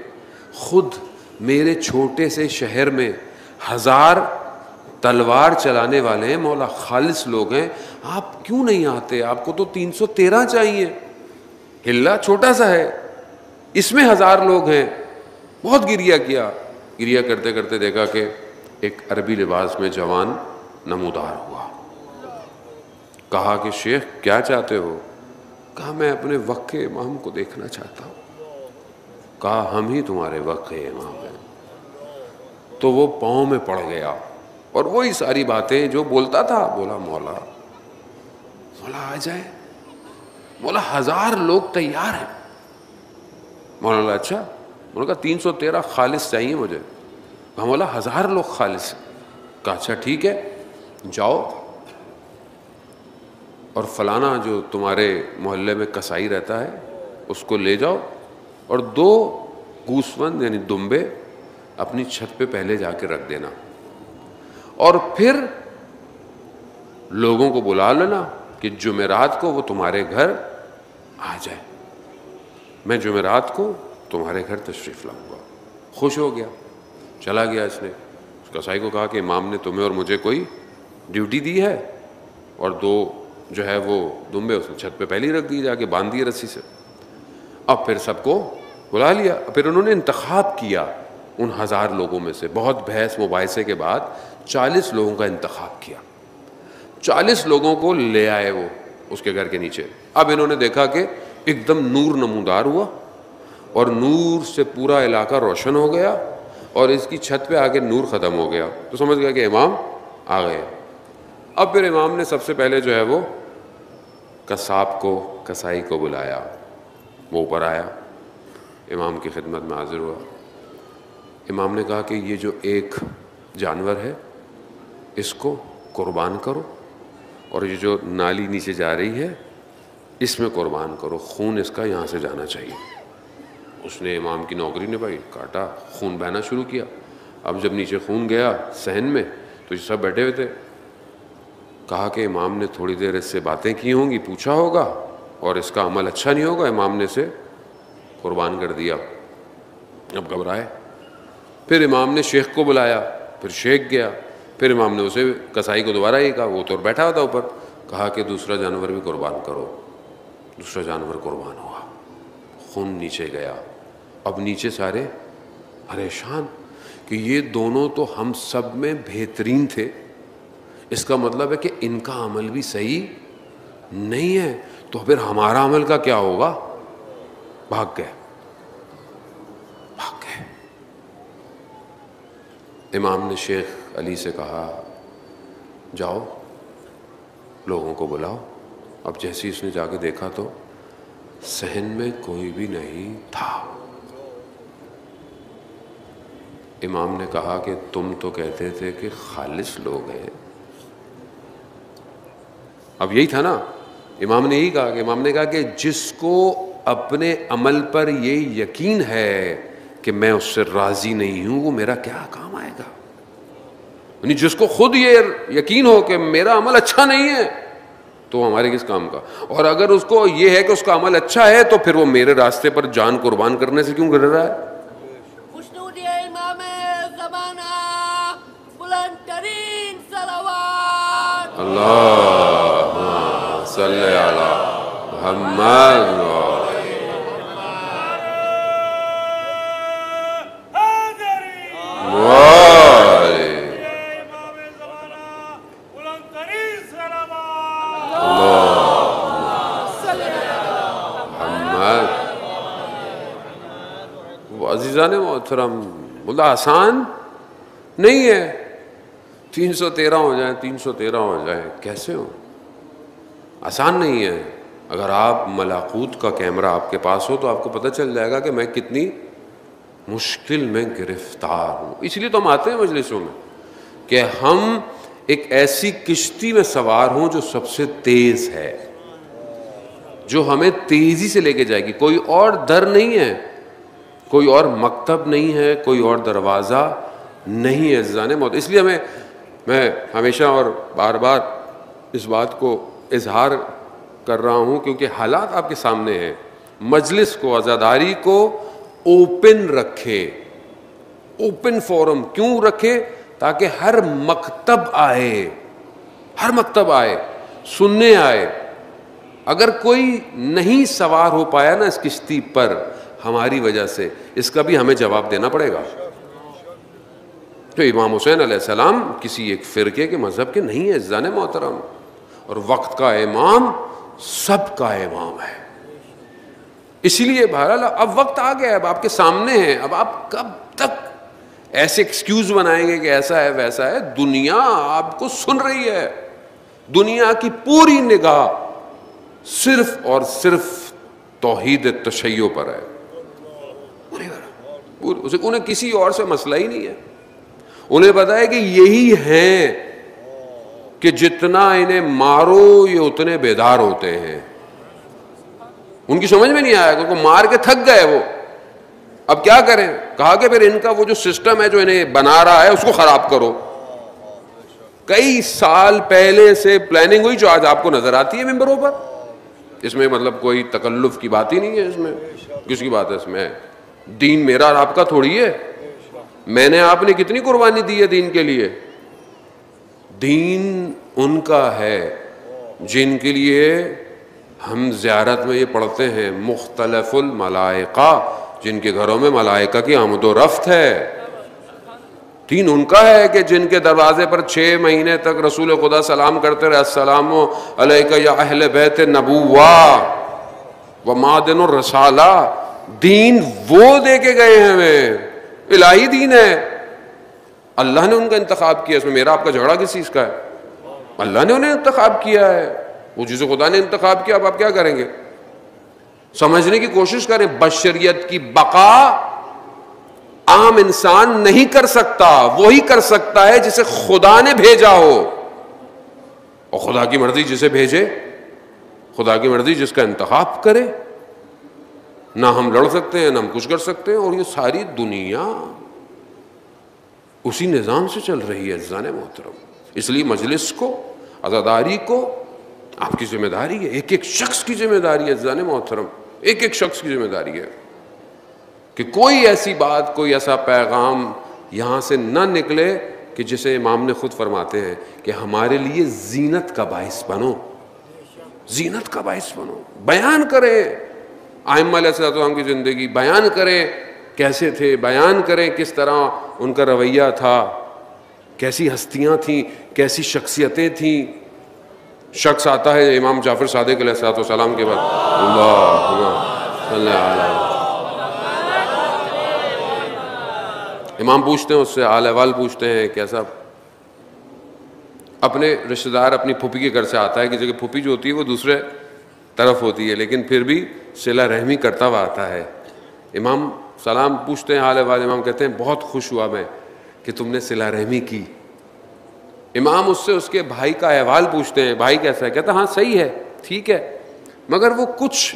خود میرے چھوٹے سے شہر میں 1000 تلوار چلانے والے ہیں, مولا خالص لوگ ہیں, آپ کیوں نہیں آتے. آپ کو تو 313 چاہیے, حلہ چھوٹا سا ہے, اس میں 1000 لوگ ہیں. بہت گریہ کیا. گریہ کرتے کرتے دیکھا کہ ایک عربی لباس میں جوان نمودار ہوا. کہا کہ شیخ کیا چاہتے ہو. کہا میں اپنے وقت کے امام کو دیکھنا چاہتا ہوں. کہا ہم ہی تمہارے وقت کے امام ہیں. تو وہ پاؤں میں پڑ گیا, اور وہی ساری باتیں جو بولتا تھا, بولا مولا آ جائے. مولا 1000 لوگ تیار ہیں. مولانا اچھا, مولانا کہا 313 خالص چاہیے مجھے. کہا مولا 1000 لوگ خالص. کہا اچھا ٹھیک ہے, جاؤ اور فلانا جو تمہارے محلے میں کسائی رہتا ہے اس کو لے جاؤ, اور 2 گوسفند یعنی دمبے اپنی چھت پہ پہلے جا کے رکھ دینا, اور پھر لوگوں کو بلا لینا کہ جمعرات کو وہ تمہارے گھر آ جائے. میں جمعرات کو تمہارے گھر تشریف لاؤں گا. خوش ہو گیا, چلا گیا. اس نے اس کسائی کو کہا کہ امام نے تمہیں اور مجھے کوئی ڈیوٹی دی ہے, اور 2 جو ہے وہ دمبے اس نے چھت پہ پہلے ہی رکھ دی, جا کے باندھ دیے رسی سے. اب پھر سب کو بلا لیا. پھر انہوں نے انتخاب کیا ان 1000 لوگوں میں سے, بہت بحث مباحثے کے بعد 40 لوگوں کا انتخاب کیا. 40 لوگوں کو لے آئے وہ اس کے گھر کے نیچے. اب انہوں نے دیکھا کہ ایک دم نور نمودار ہوا, اور نور سے پورا علاقہ روشن ہو گیا, اور اس کی چھت پہ آگے نور ختم ہو گیا. تو سمجھ گیا کہ امام آ گئے. اب پھر امام نے سب سے پہلے جو ہے وہ قصاب کو, کسائی کو بلایا. وہ اوپر آیا, امام کی خدمت میں حاضر ہوا. امام نے کہا کہ یہ جو ایک جانور ہے اس کو قربان کرو, اور یہ جو نالی نیچے جا رہی ہے اس میں قربان کرو، خون اس کا یہاں سے جانا چاہیے۔ اس نے امام کی نوکری نے بھائی کاٹا، خون بہنا شروع کیا۔ اب جب نیچے خون گیا صحن میں تو یہ سب بیٹھے ہوئے تھے۔ کہا کہ امام نے تھوڑی دیر اس سے باتیں کی ہوں گی، پوچھا ہوگا، اور اس کا عمل اچھا نہیں ہوگا، امام نے اسے قربان کر دیا۔ اب گھبرائے، پھر امام نے شیخ کو بلایا، پھر شیخ گیا، پھر امام نے اسے کسائی کو دوبارہ یہ کہا، وہ تو بیٹھا ہوا تھا اوپر، کہا کہ دوسرا جانور بھی قربان کرو۔ دوسرا جانور قربان ہوا، خون نیچے گیا۔ اب نیچے سارے پریشان کہ یہ دونوں تو ہم سب میں بہترین تھے، اس کا مطلب ہے کہ ان کا عمل بھی صحیح نہیں ہے، تو پھر ہمارا عمل کا کیا ہوگا؟ بھاگ گئے۔ امام نے شیخ علی سے کہا جاؤ لوگوں کو بلاؤ۔ اب جیسے اس نے جا کے دیکھا تو صحن میں کوئی بھی نہیں تھا۔ امام نے کہا کہ تم تو کہتے تھے کہ خالص لوگ ہیں۔ اب یہی تھا نا، امام نے یہی کہا کہ امام نے کہا کہ جس کو اپنے عمل پر یہ یقین ہے کہ میں اس سے راضی نہیں ہوں، وہ میرا کیا کام آئے گا؟ یعنی جس کو خود یہ یقین ہو کہ میرا عمل اچھا نہیں ہے تو ہمارے کس کام کا؟ اور اگر اس کو یہ ہے کہ اس کا عمل اچھا ہے تو پھر وہ میرے راستے پر جان قربان کرنے سے کیوں گر رہا ہے؟ اللہم صلی علی محمد۔ عزیزان محترم، بولا آسان نہیں ہے 313 ہو جائیں 313 ہو جائیں، کیسے ہو؟ آسان نہیں ہے۔ اگر آپ ملاقوت کا کیمرہ آپ کے پاس ہو تو آپ کو پتہ چل جائے گا کہ میں کتنی مشکل میں گرفتار ہوں۔ اس لیے تو ہم آتے ہیں مجلسوں میں کہ ہم ایک ایسی کشتی میں سوار ہوں جو سب سے تیز ہے، جو ہمیں تیزی سے لے کے جائے گی۔ کوئی اور در نہیں ہے، کوئی اور مکتب نہیں ہے، کوئی اور دروازہ نہیں ہے عزیزان موت۔ اس لیے میں ہمیشہ اور بار بار اس بات کو اظہار کر رہا ہوں کیونکہ حالات آپ کے سامنے ہیں۔ مجلس کو، عزاداری کو اوپن رکھے، اوپن فورم کیوں رکھے؟ تاکہ ہر مکتب آئے، ہر مکتب آئے، سننے آئے۔ اگر کوئی نہیں سوار ہو پایا نا اس کشتی پر ہماری وجہ سے، اس کا بھی ہمیں جواب دینا پڑے گا۔ تو امام حسین علیہ السلام کسی ایک فرقے کے مذہب کے نہیں ہیں عزیزان محترم، اور وقت کا امام سب کا امام ہے۔ اسی لیے بہرحال اب وقت آ گیا، اب آپ کے سامنے ہیں، اب آپ کب تک ایسے ایکسکیوز بنائیں گے کہ ایسا ہے ویسا ہے؟ دنیا آپ کو سن رہی ہے، دنیا کی پوری نگاہ صرف اور صرف توحید تشیع پر ہے۔ انہیں کسی اور سے مسئلہ ہی نہیں ہے، انہیں پتا ہے کہ یہی ہیں کہ جتنا انہیں مارو یہ اتنے بیدار ہوتے ہیں۔ ان کی سمجھ میں نہیں آیا کیونکہ مار کے تھک گئے وہ، اب کیا کریں؟ کہا کہ پھر ان کا وہ جو سسٹم ہے جو انہیں بنا رہا ہے اس کو خراب کرو۔ کئی سال پہلے سے پلاننگ ہوئی جو آج آپ کو نظر آتی ہے ممبروں پر۔ اس میں مطلب کوئی تکلف کی بات ہی نہیں ہے، اس میں کس کی بات ہے؟ اس میں دین میرا اور آپ کا تھوڑی ہے۔ میں نے آپ نے کتنی قربانی دی ہے دین کے لیے؟ دین ان کا ہے جن کے لیے ہم زیارت میں یہ پڑھتے ہیں مختلف الملائکہ، جن کے گھروں میں ملائکہ کی آمد و رفت ہے۔ دین ان کا ہے کہ جن کے دروازے پر 6 مہینے تک رسول خدا سلام کرتے رہے، السلام علیکہ یا اہل بیت نبوہ و معدن الرسالہ۔ دین وہ دے کے گئے ہیں، ہمیں الہی دین ہے، اللہ نے ان کا انتخاب کیا۔ اس میں میرا آپ کا جھگڑا کس چیز کا ہے؟ اللہ نے انہیں انتخاب کیا ہے، وہ جسے خدا نے انتخاب کیا، اب آپ کیا کریں گے؟ سمجھنے کی کوشش کریں۔ بشریت کی بقا عام انسان نہیں کر سکتا، وہی کر سکتا ہے جسے خدا نے بھیجا ہو، اور خدا کی مرضی جسے بھیجے، خدا کی مرضی جس کا انتخاب کرے، نہ ہم لڑ سکتے ہیں نہ ہم کچھ کر سکتے ہیں. اور یہ ساری دنیا اسی نظام سے چل رہی ہے عزیزان محترم. اس لیے مجلس کو، عزاداری کو آپ کی ذمہ داری ہے، ایک ایک شخص کی ذمہ داری ہے عزیزان محترم، ایک ایک شخص کی ذمہ داری ہے کہ کوئی ایسی بات، کوئی ایسا پیغام یہاں سے نہ نکلے کہ جسے امام نے خود فرماتے ہیں کہ ہمارے لیے زینت کا باعث بنو، زینت کا باعث بنو. بیان کریں ائمہ علیہ السلام کی زندگی، بیان کریں کیسے تھے، بیان کریں کس طرح ان کا رویہ تھا، کیسی ہستیاں تھیں، کیسی شخصیتیں تھیں. شخص آتا ہے امام جعفر صادق علیہ السلام کے بعد، اللہم صلی علی، امام پوچھتے ہیں اس سے، حال احوال پوچھتے ہیں کیسا. اپنے رشتہ دار اپنی پھوپھی کے گھر سے آتا ہے کہ جگہ پھوپھی جو ہوتی ہے وہ دوسرے طرف ہوتی ہے، لیکن پھر بھی صلہ رحمی کرتا ہوا آتا ہے. امام سلام پوچھتے ہیں حال احوال، امام کہتے ہیں بہت خوش ہوا میں کہ تم نے صلہ رحمی کی. امام اس سے اس کے بھائی کا احوال پوچھتے ہیں، بھائی کیسا ہے؟ کہتا ہاں صحیح ہے، ٹھیک ہے، مگر وہ کچھ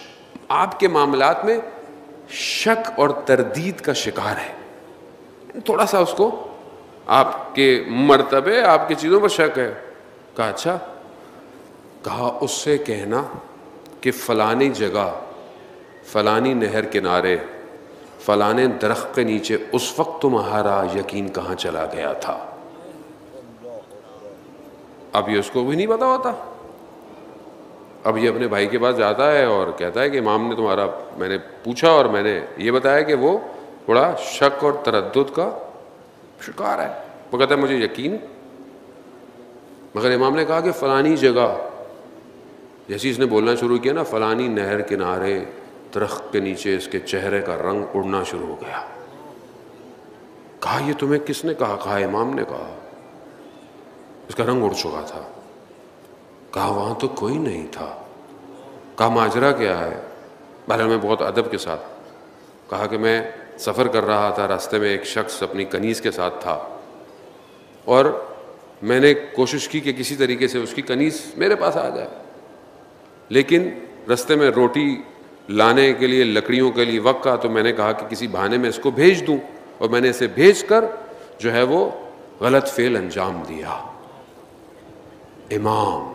آپ کے معاملات میں شک اور تردید کا شکار ہے، تھوڑا سا اس کو آپ کے مرتبے، آپ کی چیزوں پر شک ہے. کہا اچھا، کہا اس سے کہنا کہ فلانی جگہ، فلانی نہر کنارے، فلانے درخت کے نیچے اس وقت تمہارا یقین کہاں چلا گیا تھا. اب یہ اس کو بھی نہیں پتا ہوتا. اب یہ اپنے بھائی کے پاس جاتا ہے اور کہتا ہے کہ امام نے تمہارا، میں نے پوچھا اور میں نے یہ بتایا کہ وہ تھوڑا شک اور تردد کا شکار ہے. وہ کہتا ہے مجھے یقین، مگر امام نے کہا کہ فلانی جگہ، جیسے اس نے بولنا شروع کیا نا، فلانی نہر کنارے درخت کے نیچے، اس کے چہرے کا رنگ اڑنا شروع ہو گیا. کہا یہ تمہیں کس نے کہا؟ کہا امام نے کہا. اس کا رنگ اڑ چکا تھا. کہا وہاں تو کوئی نہیں تھا. کہا ماجرا کیا ہے؟ بہرحال میں بہت ادب کے ساتھ کہا کہ میں سفر کر رہا تھا، راستے میں ایک شخص اپنی کنیز کے ساتھ تھا اور میں نے کوشش کی کہ کسی طریقے سے اس کی کنیز میرے پاس آ جائے، لیکن راستے میں روٹی لانے کے لیے، لکڑیوں کے لیے وقت کا، تو میں نے کہا کہ کسی بہانے میں اس کو بھیج دوں، اور میں نے اسے بھیج کر جو ہے وہ غلط فعل انجام دیا. امام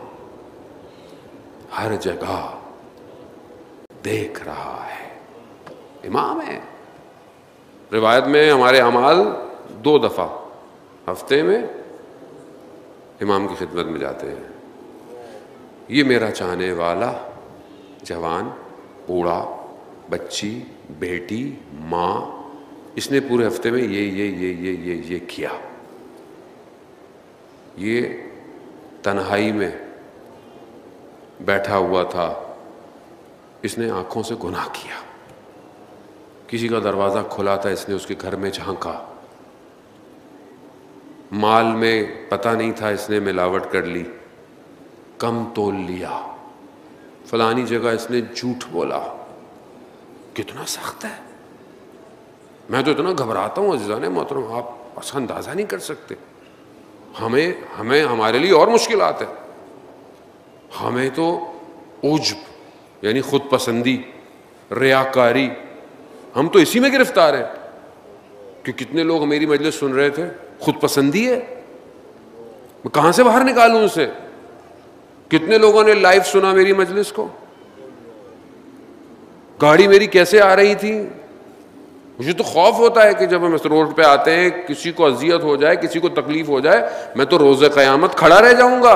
ہر جگہ دیکھ رہا ہے، امام ہے. روایت میں ہمارے اعمال 2 دفعہ ہفتے میں امام کی خدمت میں جاتے ہیں. یہ میرا چاہنے والا جوان، بوڑھا، بچی، بیٹی، ماں، اس نے پورے ہفتے میں یہ کیا. یہ تنہائی میں بیٹھا ہوا تھا، اس نے آنکھوں سے گناہ کیا. کسی کا دروازہ کھلا تھا، اس نے اس کے گھر میں جھانکا. مال میں پتہ نہیں تھا، اس نے ملاوٹ کر لی، کم تول لیا. فلانی جگہ اس نے جھوٹ بولا. کتنا سخت ہے. میں تو اتنا گھبراتا ہوں عزیزان محترم، آپ ایسا اندازہ نہیں کر سکتے. ہمیں ہمارے لیے اور مشکلات ہیں. ہمیں تو عجب یعنی خود پسندی، ریاکاری، ہم تو اسی میں گرفتار ہیں کہ کتنے لوگ میری مجلس سن رہے تھے. خود پسندی ہے، میں کہاں سے باہر نکالوں اسے. کتنے لوگوں نے لائیو سنا میری مجلس کو، گاڑی میری کیسے آ رہی تھی. مجھے تو خوف ہوتا ہے کہ جب ہم اس روڈ پہ آتے ہیں، کسی کو اذیت ہو جائے، کسی کو تکلیف ہو جائے، میں تو روز قیامت کھڑا رہ جاؤں گا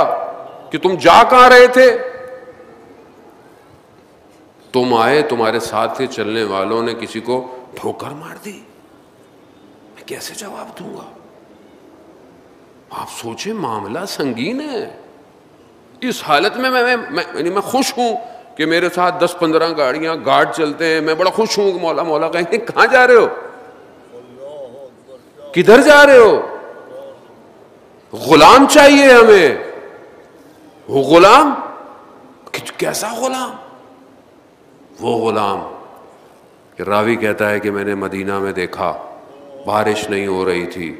کہ تم جا کہاں رہے تھے. تم آئے، تمہارے ساتھ کے چلنے والوں نے کسی کو ٹھوکر مار دی، میں کیسے جواب دوں گا. آپ سوچیں معاملہ سنگین ہے. اس حالت میں میں خوش ہوں کہ میرے ساتھ 10-15 گاڑیاں گارڈ چلتے ہیں. میں بڑا خوش ہوں کہ مولا مولا کہیں گے کہاں جا رہے ہو، کدھر جا رہے ہو. غلام چاہیے ہمیں. وہ غلام کیسا غلام؟ وہ غلام کہ راوی کہتا ہے کہ میں نے مدینہ میں دیکھا، بارش نہیں ہو رہی تھی،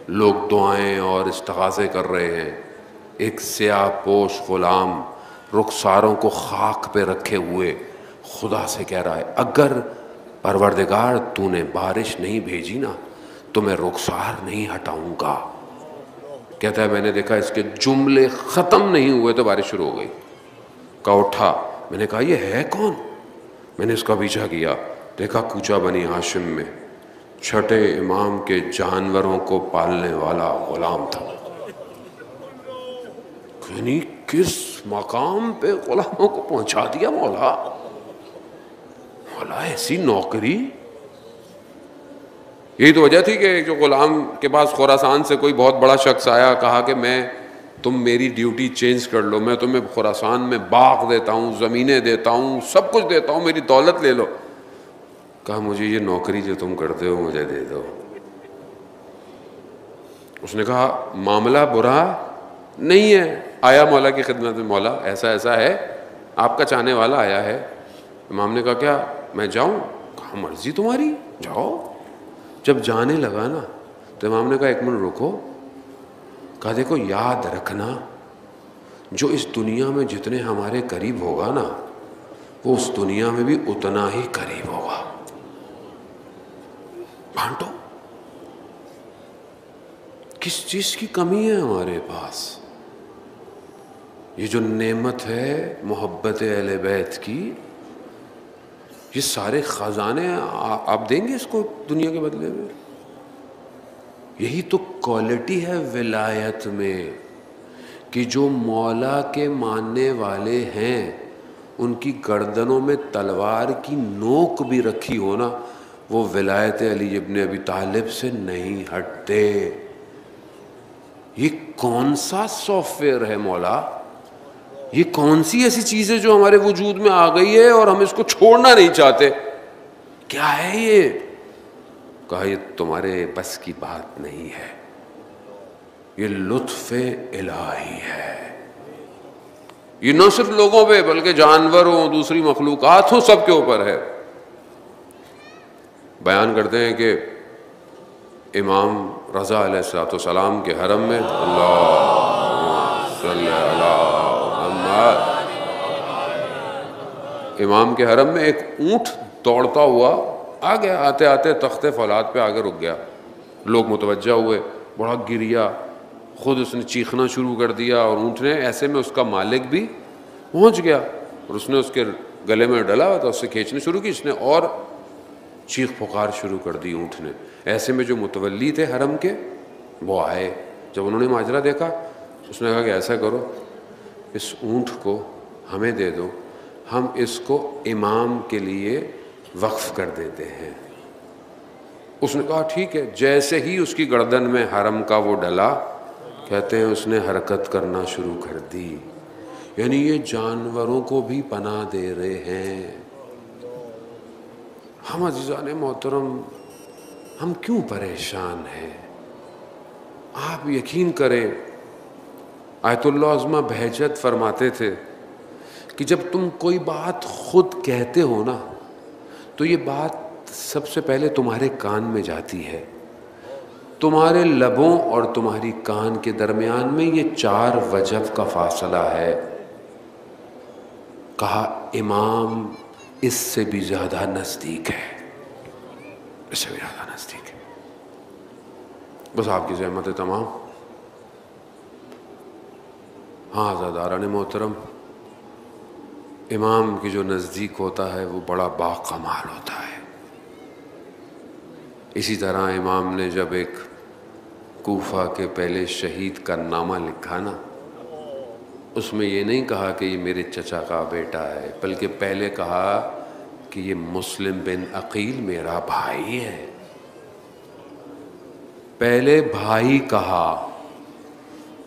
لوگ دعائیں اور استغاثے کر رہے ہیں، ایک سیاہ پوش غلام رخساروں کو خاک پہ رکھے ہوئے خدا سے کہہ رہا ہے اگر پروردگار تو نے بارش نہیں بھیجی نا تو میں رخسار نہیں ہٹاؤں گا. کہتا ہے میں نے دیکھا اس کے جملے ختم نہیں ہوئے تو بارش شروع ہو گئی. کہا اٹھا. میں نے کہا یہ ہے کون؟ میں نے اس کا پیچھا کیا, دیکھا کوچہ بنی ہاشم میں چھٹے امام کے جانوروں کو پالنے والا غلام تھا. یعنی کس مقام پہ غلاموں کو پہنچا دیا مولا. مولا ایسی نوکری. یہی تو وجہ تھی کہ جو غلام کے پاس خراسان سے کوئی بہت بڑا شخص آیا, کہا کہ میں تم میری ڈیوٹی چینج کر لو, میں تمہیں خراسان میں باغ دیتا ہوں, زمینیں دیتا ہوں, سب کچھ دیتا ہوں, میری دولت لے لو. کہا مجھے یہ نوکری جو تم کرتے ہو مجھے دے دو. اس نے کہا معاملہ برا نہیں ہے. آیا مولا کی خدمت میں, مولا ایسا ایسا ہے, آپ کا چاہنے والا آیا ہے. امام نے کہا کیا میں جاؤں؟ کہا مرضی تمہاری, جاؤ. جب جانے لگا نا تو امام نے کہا ایک منٹ رکو. کہا دیکھو یاد رکھنا جو اس دنیا میں جتنے ہمارے قریب ہوگا نا وہ اس دنیا میں بھی اتنا ہی قریب ہوگا. بانٹو. کس چیز کی کمی ہے ہمارے پاس؟ یہ جو نعمت ہے محبت اہل بیت کی, یہ سارے خزانے آپ دیں گے اس کو دنیا کے بدلے میں. یہی تو کوالٹی ہے ولایت میں کہ جو مولا کے ماننے والے ہیں ان کی گردنوں میں تلوار کی نوک بھی رکھی ہو نا, وہ ولایت علی ابن ابی طالب سے نہیں ہٹتے. یہ کون سا سافٹ ویئر ہے مولا؟ یہ کون سی ایسی چیز ہے جو ہمارے وجود میں آ گئی ہے اور ہم اس کو چھوڑنا نہیں چاہتے؟ کیا ہے یہ؟ کہا یہ تمہارے بس کی بات نہیں ہے, یہ لطف الہی ہے. یہ نہ صرف لوگوں پہ بلکہ جانوروں, دوسری مخلوقات ہوں, سب کے اوپر ہے. بیان کرتے ہیں کہ امام رضا علیہ الصلوۃ والسلام کے حرم میں اللہم صلی علی محمد, امام کے حرم میں ایک اونٹ دوڑتا ہوا آ گیا. آتے آتے تخت فولاد پہ آگے رک گیا. لوگ متوجہ ہوئے, بڑا گریا, خود اس نے چیخنا شروع کر دیا اور اونٹ نے ایسے میں اس کا مالک بھی پہنچ گیا اور اس نے اس کے گلے میں ڈلا ہوا تھا, اس سے کھینچنے شروع کی. اس نے اور چیخ پکار شروع کر دی اونٹ نے. ایسے میں جو متولی تھے حرم کے وہ آئے. جب انہوں نے ماجرا دیکھا اس نے کہا کہ ایسا کرو اس اونٹ کو ہمیں دے دو, ہم اس کو امام کے لیے وقف کر دیتے ہیں. اس نے کہا ٹھیک ہے. جیسے ہی اس کی گردن میں حرم کا وہ ڈلا, کہتے ہیں اس نے حرکت کرنا شروع کر دی. یعنی یہ جانوروں کو بھی پناہ دے رہے ہیں. ہم عزیزان محترم ہم کیوں پریشان ہیں؟ آپ یقین کریں آیت اللہ عظمہ بہجت فرماتے تھے کہ جب تم کوئی بات خود کہتے ہو نا تو یہ بات سب سے پہلے تمہارے کان میں جاتی ہے. تمہارے لبوں اور تمہاری کان کے درمیان میں یہ 4 وجب کا فاصلہ ہے. کہا امام اس سے بھی زیادہ نزدیک ہے, اس سے بھی زیادہ نزدیک ہے. بس آپ کی زحمت ہے تمام. ہاں عزاداران محترم, امام کی جو نزدیک ہوتا ہے وہ بڑا باکمال ہوتا ہے. اسی طرح امام نے جب ایک کوفہ کے پہلے شہید کا نامہ لکھا نا, اس میں یہ نہیں کہا کہ یہ میرے چچا کا بیٹا ہے, بلکہ پہلے کہا کہ یہ مسلم بن عقیل میرا بھائی ہے. پہلے بھائی کہا,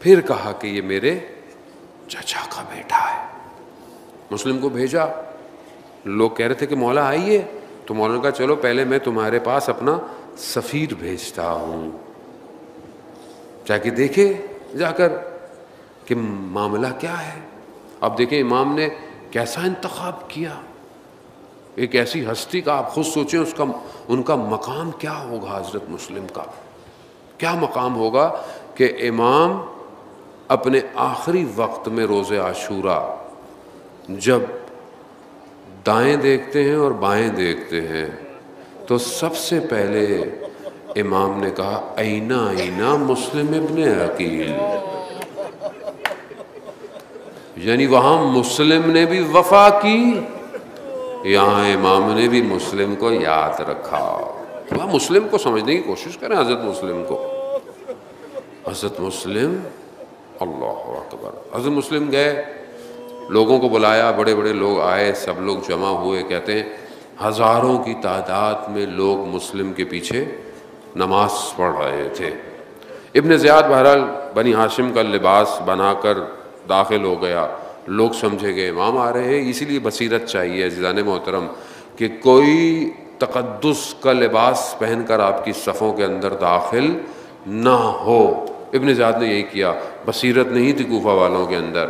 پھر کہا کہ یہ میرے چچا کا بیٹا ہے. مسلم کو بھیجا. لوگ کہہ رہے تھے کہ مولا آئیے, تو مولا نے کہا چلو پہلے میں تمہارے پاس اپنا سفیر بھیجتا ہوں, جا کے دیکھے جا کر کہ معاملہ کیا ہے. اب دیکھیں امام نے کیسا انتخاب کیا, ایک ایسی ہستی کا. آپ خود سوچیں ان کا مقام کیا ہوگا. حضرت مسلم کا کیا مقام ہوگا کہ امام اپنے آخری وقت میں روز عاشورہ جب دائیں دیکھتے ہیں اور بائیں دیکھتے ہیں تو سب سے پہلے امام نے کہا اینا اینا مسلم ابن عقیل، یعنی وہاں مسلم نے بھی وفا کی، یہاں امام نے بھی مسلم کو یاد رکھا۔ وہاں مسلم کو سمجھنے کی کوشش کریں، حضرت مسلم کو۔ حضرت مسلم، اللہ اکبر، حضرت مسلم گئے، لوگوں کو بلایا، بڑے بڑے لوگ آئے، سب لوگ جمع ہوئے، کہتے ہیں ہزاروں کی تعداد میں لوگ مسلم کے پیچھے نماز پڑھ رہے تھے۔ ابن زیاد بہرحال بنی ہاشم کا لباس بنا کر داخل ہو گیا، لوگ سمجھے گئے امام آ رہے ہیں، اسی لیے بصیرت چاہیے عزیزان محترم کہ کوئی تقدس کا لباس پہن کر آپ کی صفوں کے اندر داخل نہ ہو۔ ابن زیاد نے یہی کیا، بصیرت نہیں تھی کوفہ والوں کے اندر۔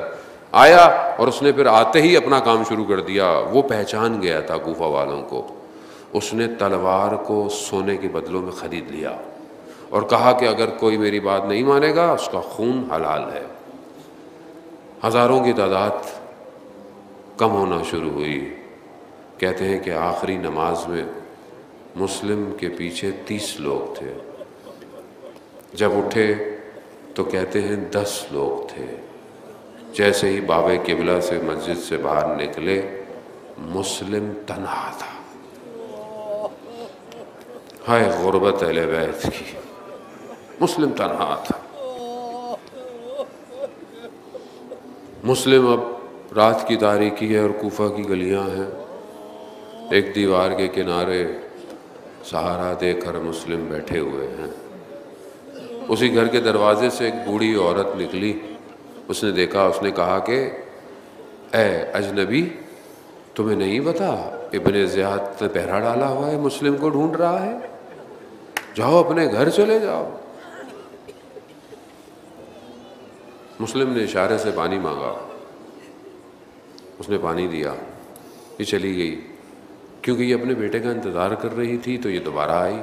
آیا اور اس نے پھر آتے ہی اپنا کام شروع کر دیا، وہ پہچان گیا تھا کوفہ والوں کو۔ اس نے تلوار کو سونے کے بدلوں میں خرید لیا اور کہا کہ اگر کوئی میری بات نہیں مانے گا اس کا خون حلال ہے۔ ہزاروں کی تعداد کم ہونا شروع ہوئی، کہتے ہیں کہ آخری نماز میں مسلم کے پیچھے 30 لوگ تھے، جب اٹھے تو کہتے ہیں 10 لوگ تھے۔ جیسے ہی باب قبلہ سے مسجد سے باہر نکلے مسلم تنہا تھا۔ ہائے غربت اہل بیت کی، مسلم تنہا تھا۔ مسلم اب رات کی تاریکی ہے اور کوفہ کی گلیاں ہیں، ایک دیوار کے کنارے سہارا دے کر مسلم بیٹھے ہوئے ہیں۔ اسی گھر کے دروازے سے ایک بوڑھی عورت نکلی، اس نے دیکھا، اس نے کہا کہ اے اجنبی، تمہیں نہیں پتا ابن زیاد نے پہرا ڈالا ہوا ہے، مسلم کو ڈھونڈ رہا ہے، جاؤ اپنے گھر چلے جاؤ۔ مسلم نے اشارے سے پانی مانگا، اس نے پانی دیا، یہ چلی گئی، کیونکہ یہ اپنے بیٹے کا انتظار کر رہی تھی تو یہ دوبارہ آئی۔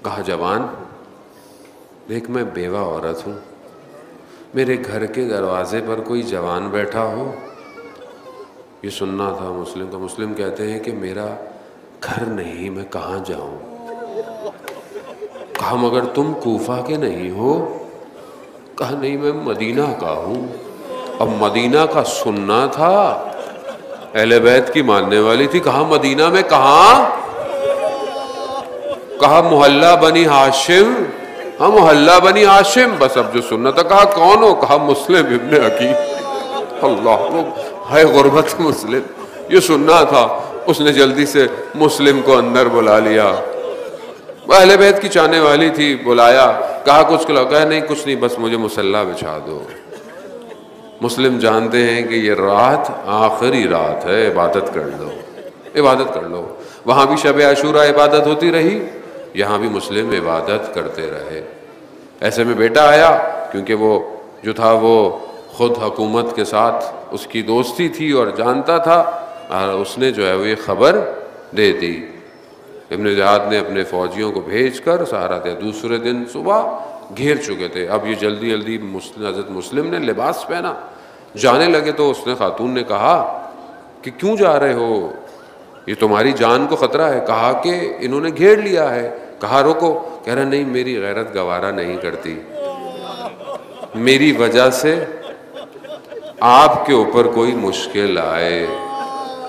کہا جوان دیکھ میں بیوہ عورت ہوں، میرے گھر کے دروازے پر کوئی جوان بیٹھا ہو، یہ سننا تھا مسلم کا۔ مسلم کہتے ہیں کہ میرا گھر نہیں، میں کہاں جاؤں؟ کہا مگر تم کوفہ کے نہیں ہو؟ کہا نہیں میں مدینہ کا ہوں۔ اب مدینہ کا سننا تھا، اہل بیت کی ماننے والی تھی۔ کہا مدینہ میں کہاں؟ کہا محلہ بنی ہاشم۔ ہاں محلہ بنی ہاشم، بس اب جو سننا تھا۔ کہا کون ہو؟ کہا مسلم ابن عقیل۔ اللہ، ہے غربت مسلم، یہ سننا تھا۔ اس نے جلدی سے مسلم کو اندر بلا لیا، وہ اہل بیت کی چاہنے والی تھی، بلایا، کہا کچھ کھلاؤ؟ کہا نہیں کچھ نہیں، بس مجھے مصلی بچھا دو۔ مسلم جانتے ہیں کہ یہ رات آخری رات ہے، عبادت کر لو، عبادت کر لو۔ وہاں بھی شب عاشورہ عبادت ہوتی رہی، یہاں بھی مسلم عبادت کرتے رہے۔ ایسے میں بیٹا آیا، کیونکہ وہ جو تھا وہ خود حکومت کے ساتھ اس کی دوستی تھی اور جانتا تھا، اور اس نے جو ہے وہ یہ خبر دے دی۔ ابن زیاد نے اپنے فوجیوں کو بھیج کر سہارا دیا، دوسرے دن صبح گھیر چکے تھے۔ اب یہ جلدی جلدی حضرت مسلم نے لباس پہنا، جانے لگے تو اس نے خاتون نے کہا کہ کیوں جا رہے ہو؟ یہ تمہاری جان کو خطرہ ہے۔ کہا کہ انہوں نے گھیر لیا ہے۔ کہا روکو۔ کہہ رہا نہیں میری غیرت گوارا نہیں کرتی، میری وجہ سے آپ کے اوپر کوئی مشکل آئے۔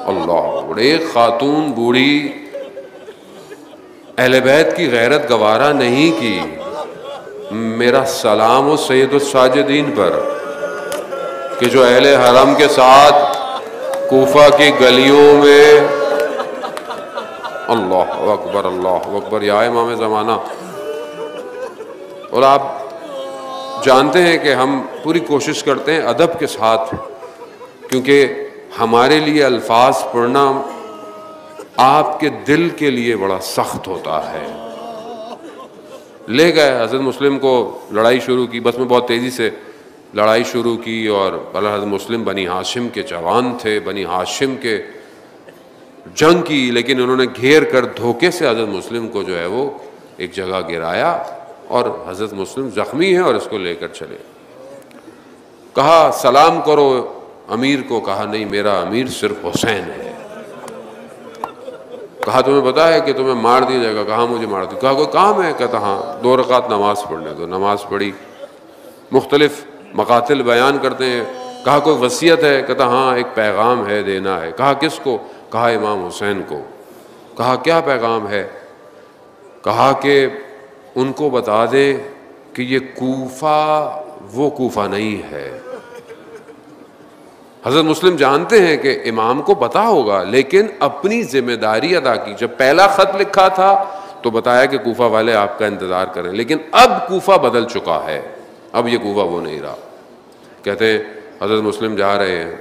اللہ، ایک خاتون بوڑھی اہل بیت کی غیرت گوارا نہیں کی۔ میرا سلام ہو سید الساجدین پر کہ جو اہل حرم کے ساتھ کوفہ کی گلیوں میں، اللہ اکبر اللہ اکبر، یا امام زمانہ۔ اور آپ جانتے ہیں کہ ہم پوری کوشش کرتے ہیں ادب کے ساتھ، کیونکہ ہمارے لیے الفاظ پڑھنا آپ کے دل کے لیے بڑا سخت ہوتا ہے۔ لے گئے حضرت مسلم کو، لڑائی شروع کی، بس میں بہت تیزی سے لڑائی شروع کی، اور حضرت مسلم بنی ہاشم کے جوان تھے، بنی ہاشم کے جنگ کی، لیکن انہوں نے گھیر کر دھوکے سے حضرت مسلم کو جو ہے وہ ایک جگہ گرایا، اور حضرت مسلم زخمی ہیں اور اس کو لے کر چلے۔ کہا سلام کرو امیر کو، کہا نہیں میرا امیر صرف حسین ہے۔ کہا تمہیں پتا ہے کہ تمہیں مار دیا جائے گا؟ کہا مجھے مار دیا۔ کہا کوئی کام ہے؟ کہتا ہاں 2 رکعت نماز پڑھنے دو۔ نماز پڑھی، مختلف مقاتل بیان کرتے ہیں۔ کہا کوئی وصیت ہے؟ کہتا ہاں ایک پیغام ہے دینا ہے۔ کہا کس کو؟ کہا امام حسین کو۔ کہا کیا پیغام ہے؟ کہا کہ ان کو بتا دے کہ یہ کوفہ وہ کوفہ نہیں ہے۔ حضرت مسلم جانتے ہیں کہ امام کو پتا ہوگا، لیکن اپنی ذمہ داری ادا کی۔ جب پہلا خط لکھا تھا تو بتایا کہ کوفہ والے آپ کا انتظار کریں، لیکن اب کوفہ بدل چکا ہے، اب یہ کوفہ وہ نہیں رہا۔ کہتے ہیں حضرت مسلم جا رہے ہیں،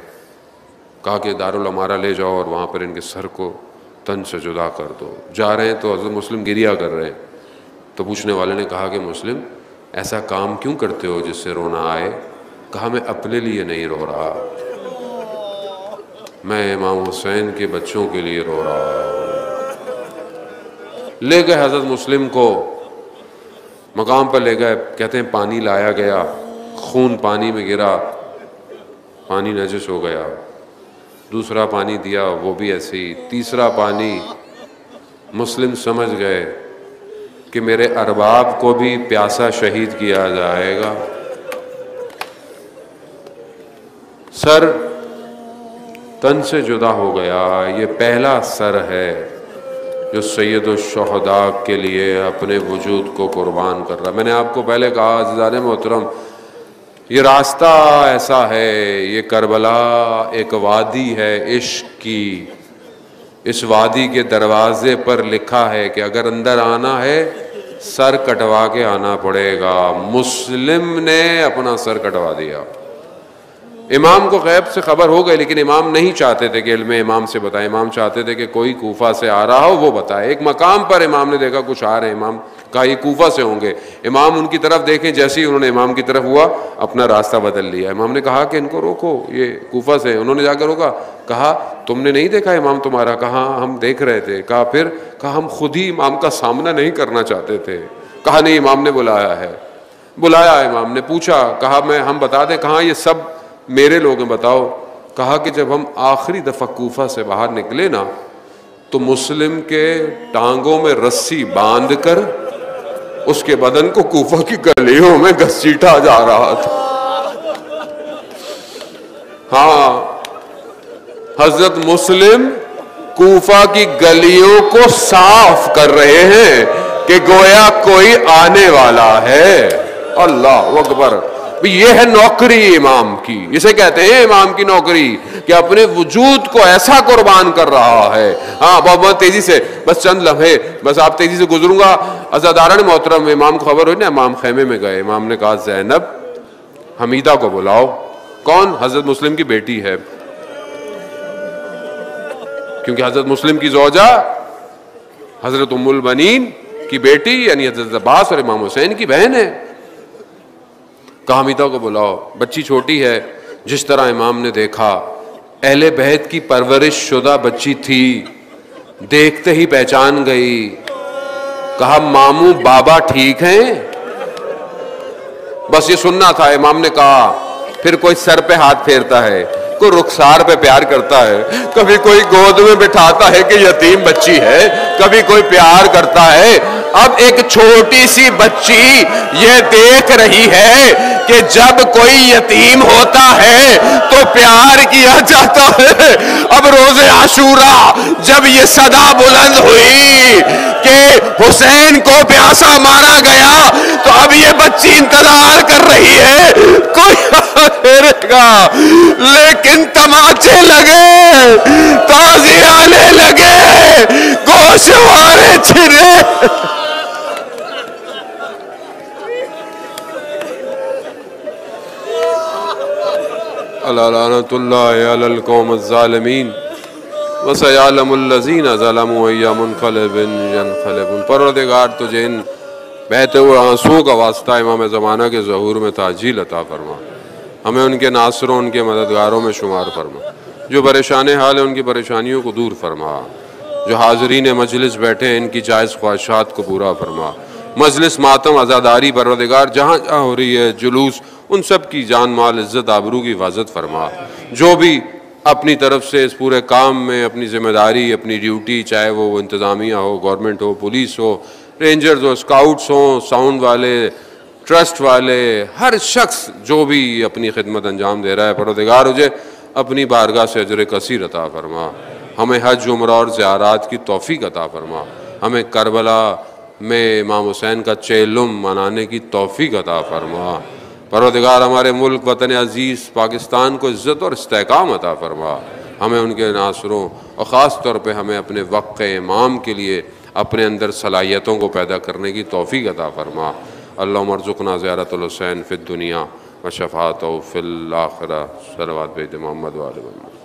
کہا کہ دارالعمارہ لے جاؤ اور وہاں پر ان کے سر کو تن سے جدا کر دو۔ جا رہے ہیں تو حضرت مسلم گریہ کر رہے ہیں، تو پوچھنے والے نے کہا کہ مسلم ایسا کام کیوں کرتے ہو جس سے رونا آئے؟ کہا میں اپنے لیے نہیں رو رہا، میں امام حسین کے بچوں کے لیے رو رہا ہوں۔ لے گئے حضرت مسلم کو، مقام پر لے گئے۔ کہتے ہیں پانی لایا گیا، خون پانی میں گرا، پانی نجس ہو گیا۔ دوسرا پانی دیا، وہ بھی ایسے ہی۔ تیسرا پانی، مسلم سمجھ گئے کہ میرے ارباب کو بھی پیاسا شہید کیا جائے گا۔ سر تن سے جدا ہو گیا۔ یہ پہلا سر ہے جو سید الشہداء کے لیے اپنے وجود کو قربان کر رہا۔ میں نے آپ کو پہلے کہا عزیزان محترم، یہ راستہ ایسا ہے، یہ کربلا ایک وادی ہے عشق کی۔ اس وادی کے دروازے پر لکھا ہے کہ اگر اندر آنا ہے سر کٹوا کے آنا پڑے گا۔ مسلم نے اپنا سر کٹوا دیا۔ امام کو غیب سے خبر ہو گئی، لیکن امام نہیں چاہتے تھے کہ علم امام سے بتائیں۔ امام چاہتے تھے کہ کوئی کوفہ سے آ رہا ہو وہ بتائے۔ ایک مقام پر امام نے دیکھا کچھ آ رہے ہیں، امام کہا یہ کوفہ سے ہوں گے۔ امام ان کی طرف دیکھیں، جیسے ہی انہوں نے امام کی طرف ہوا اپنا راستہ بدل لیا۔ امام نے کہا کہ ان کو روکو، یہ کوفہ سے۔ انہوں نے جا کر روکا، کہا تم نے نہیں دیکھا امام تمہارا؟ کہا ہم دیکھ رہے تھے۔ کہا پھر؟ کہا ہم خود ہی امام کا سامنا نہیں کرنا چاہتے تھے۔ کہا نہیں امام نے بلایا ہے۔ بلایا امام نے، پوچھا، کہا ہم بتا دیں؟ کہاں یہ سب میرے لوگ ہیں، بتاؤ۔ کہا کہ جب ہم آخری دفعہ کوفہ سے باہر نکلے نا تو مسلم کے ٹانگوں میں رسی باندھ کر اس کے بدن کو کوفہ کی گلیوں میں گھسیٹا جا رہا تھا۔ ہاں، حضرت مسلم کوفہ کی گلیوں کو صاف کر رہے ہیں کہ گویا کوئی آنے والا ہے۔ اللہ اکبر! یہ ہے نوکری امام کی، اسے کہتے ہیں امام کی نوکری، کہ اپنے وجود کو ایسا قربان کر رہا ہے۔ ہاں بہت تیزی سے، بس چند لمحے، بس آپ تیزی سے گزروں گا۔ عزاداران محترم، امام کو خبر ہوئی نا، امام خیمے میں گئے۔ امام نے کہا زینب حمیدہ کو بلاؤ۔ کون؟ حضرت مسلم کی بیٹی ہے، کیونکہ حضرت مسلم کی زوجہ حضرت ام البنین کی بیٹی یعنی حضرت عباس اور امام حسین کی بہن ہے۔ کہا حمیدہ کو بلاؤ، بچی چھوٹی ہے۔ جس طرح امام نے دیکھا اہل بیت کی پرورش شدہ بچی تھی، دیکھتے ہی پہچان گئی۔ کہا ماموں بابا ٹھیک ہیں؟ بس یہ سننا تھا۔ امام نے کہا پھر کوئی سر پہ ہاتھ پھیرتا ہے، کوئی رخسار پہ پیار کرتا ہے، کبھی کوئی گود میں بٹھاتا ہے کہ یتیم بچی ہے، کبھی کوئی پیار کرتا ہے۔ اب ایک چھوٹی سی بچی یہ دیکھ رہی ہے کہ جب کوئی یتیم ہوتا ہے تو پیار کیا جاتا ہے۔ اب روز عاشوراء جب یہ صدا بلند ہوئی کہ حسین کو پیاسا مارا گیا تو اب یہ بچی انتظار کر رہی ہے کوئی پھیرے گا، لیکن تماچے لگے، تازی آنے لگے، گوشوارے چھرے۔ لعنت اللہ علی القوم الظالمین وسیعلم الذین ظلموا ای منقلب ینقلبون۔ پروردگار تجھے ان بہتے ہوئے آنسوؤں کا واسطہ امام زمانہ کے ظہور میں تعجیل عطا فرما، ہمیں ان کے ناصروں ان کے مددگاروں میں شمار فرما، جو پریشان حال ہیں ان کی پریشانیوں کو دور فرما، جو حاضرین مجلس بیٹھے ہیں ان کی جائز خواہشات کو پورا فرما۔ مجلس ماتم عزاداری پروردگار جہاں جہاں ہو رہی ہے جلوس، ان سب کی جان مال عزت آبرو کی حفاظت فرما۔ جو بھی اپنی طرف سے اس پورے کام میں اپنی ذمہ داری، اپنی ڈیوٹی، چاہے وہ انتظامیہ ہو، گورنمنٹ ہو، پولیس ہو، رینجرز ہو، اسکاؤٹس ہوں، ساؤنڈ والے، ٹرسٹ والے، ہر شخص جو بھی اپنی خدمت انجام دے رہا ہے، پروردگار تجھے اپنی بارگاہ سے اجر کثیر عطا فرما۔ ہمیں حج، عمرہ اور زیارات کی توفیق عطا فرما۔ ہمیں کربلا میں امام حسین کا چہلم منانے کی توفیق عطا فرما۔ پروردگار ہمارے ملک وطن عزیز پاکستان کو عزت اور استحکام عطا فرما۔ ہمیں ان کے ناصروں اور خاص طور پہ ہمیں اپنے وقت امام کے لیے اپنے اندر صلاحیتوں کو پیدا کرنے کی توفیق عطا فرما۔ اللہم ارزقنا زیارت الحسین فی الدنیا و شفاعتہ فی الآخرہ۔ صلوات بید محمد و آل محمد۔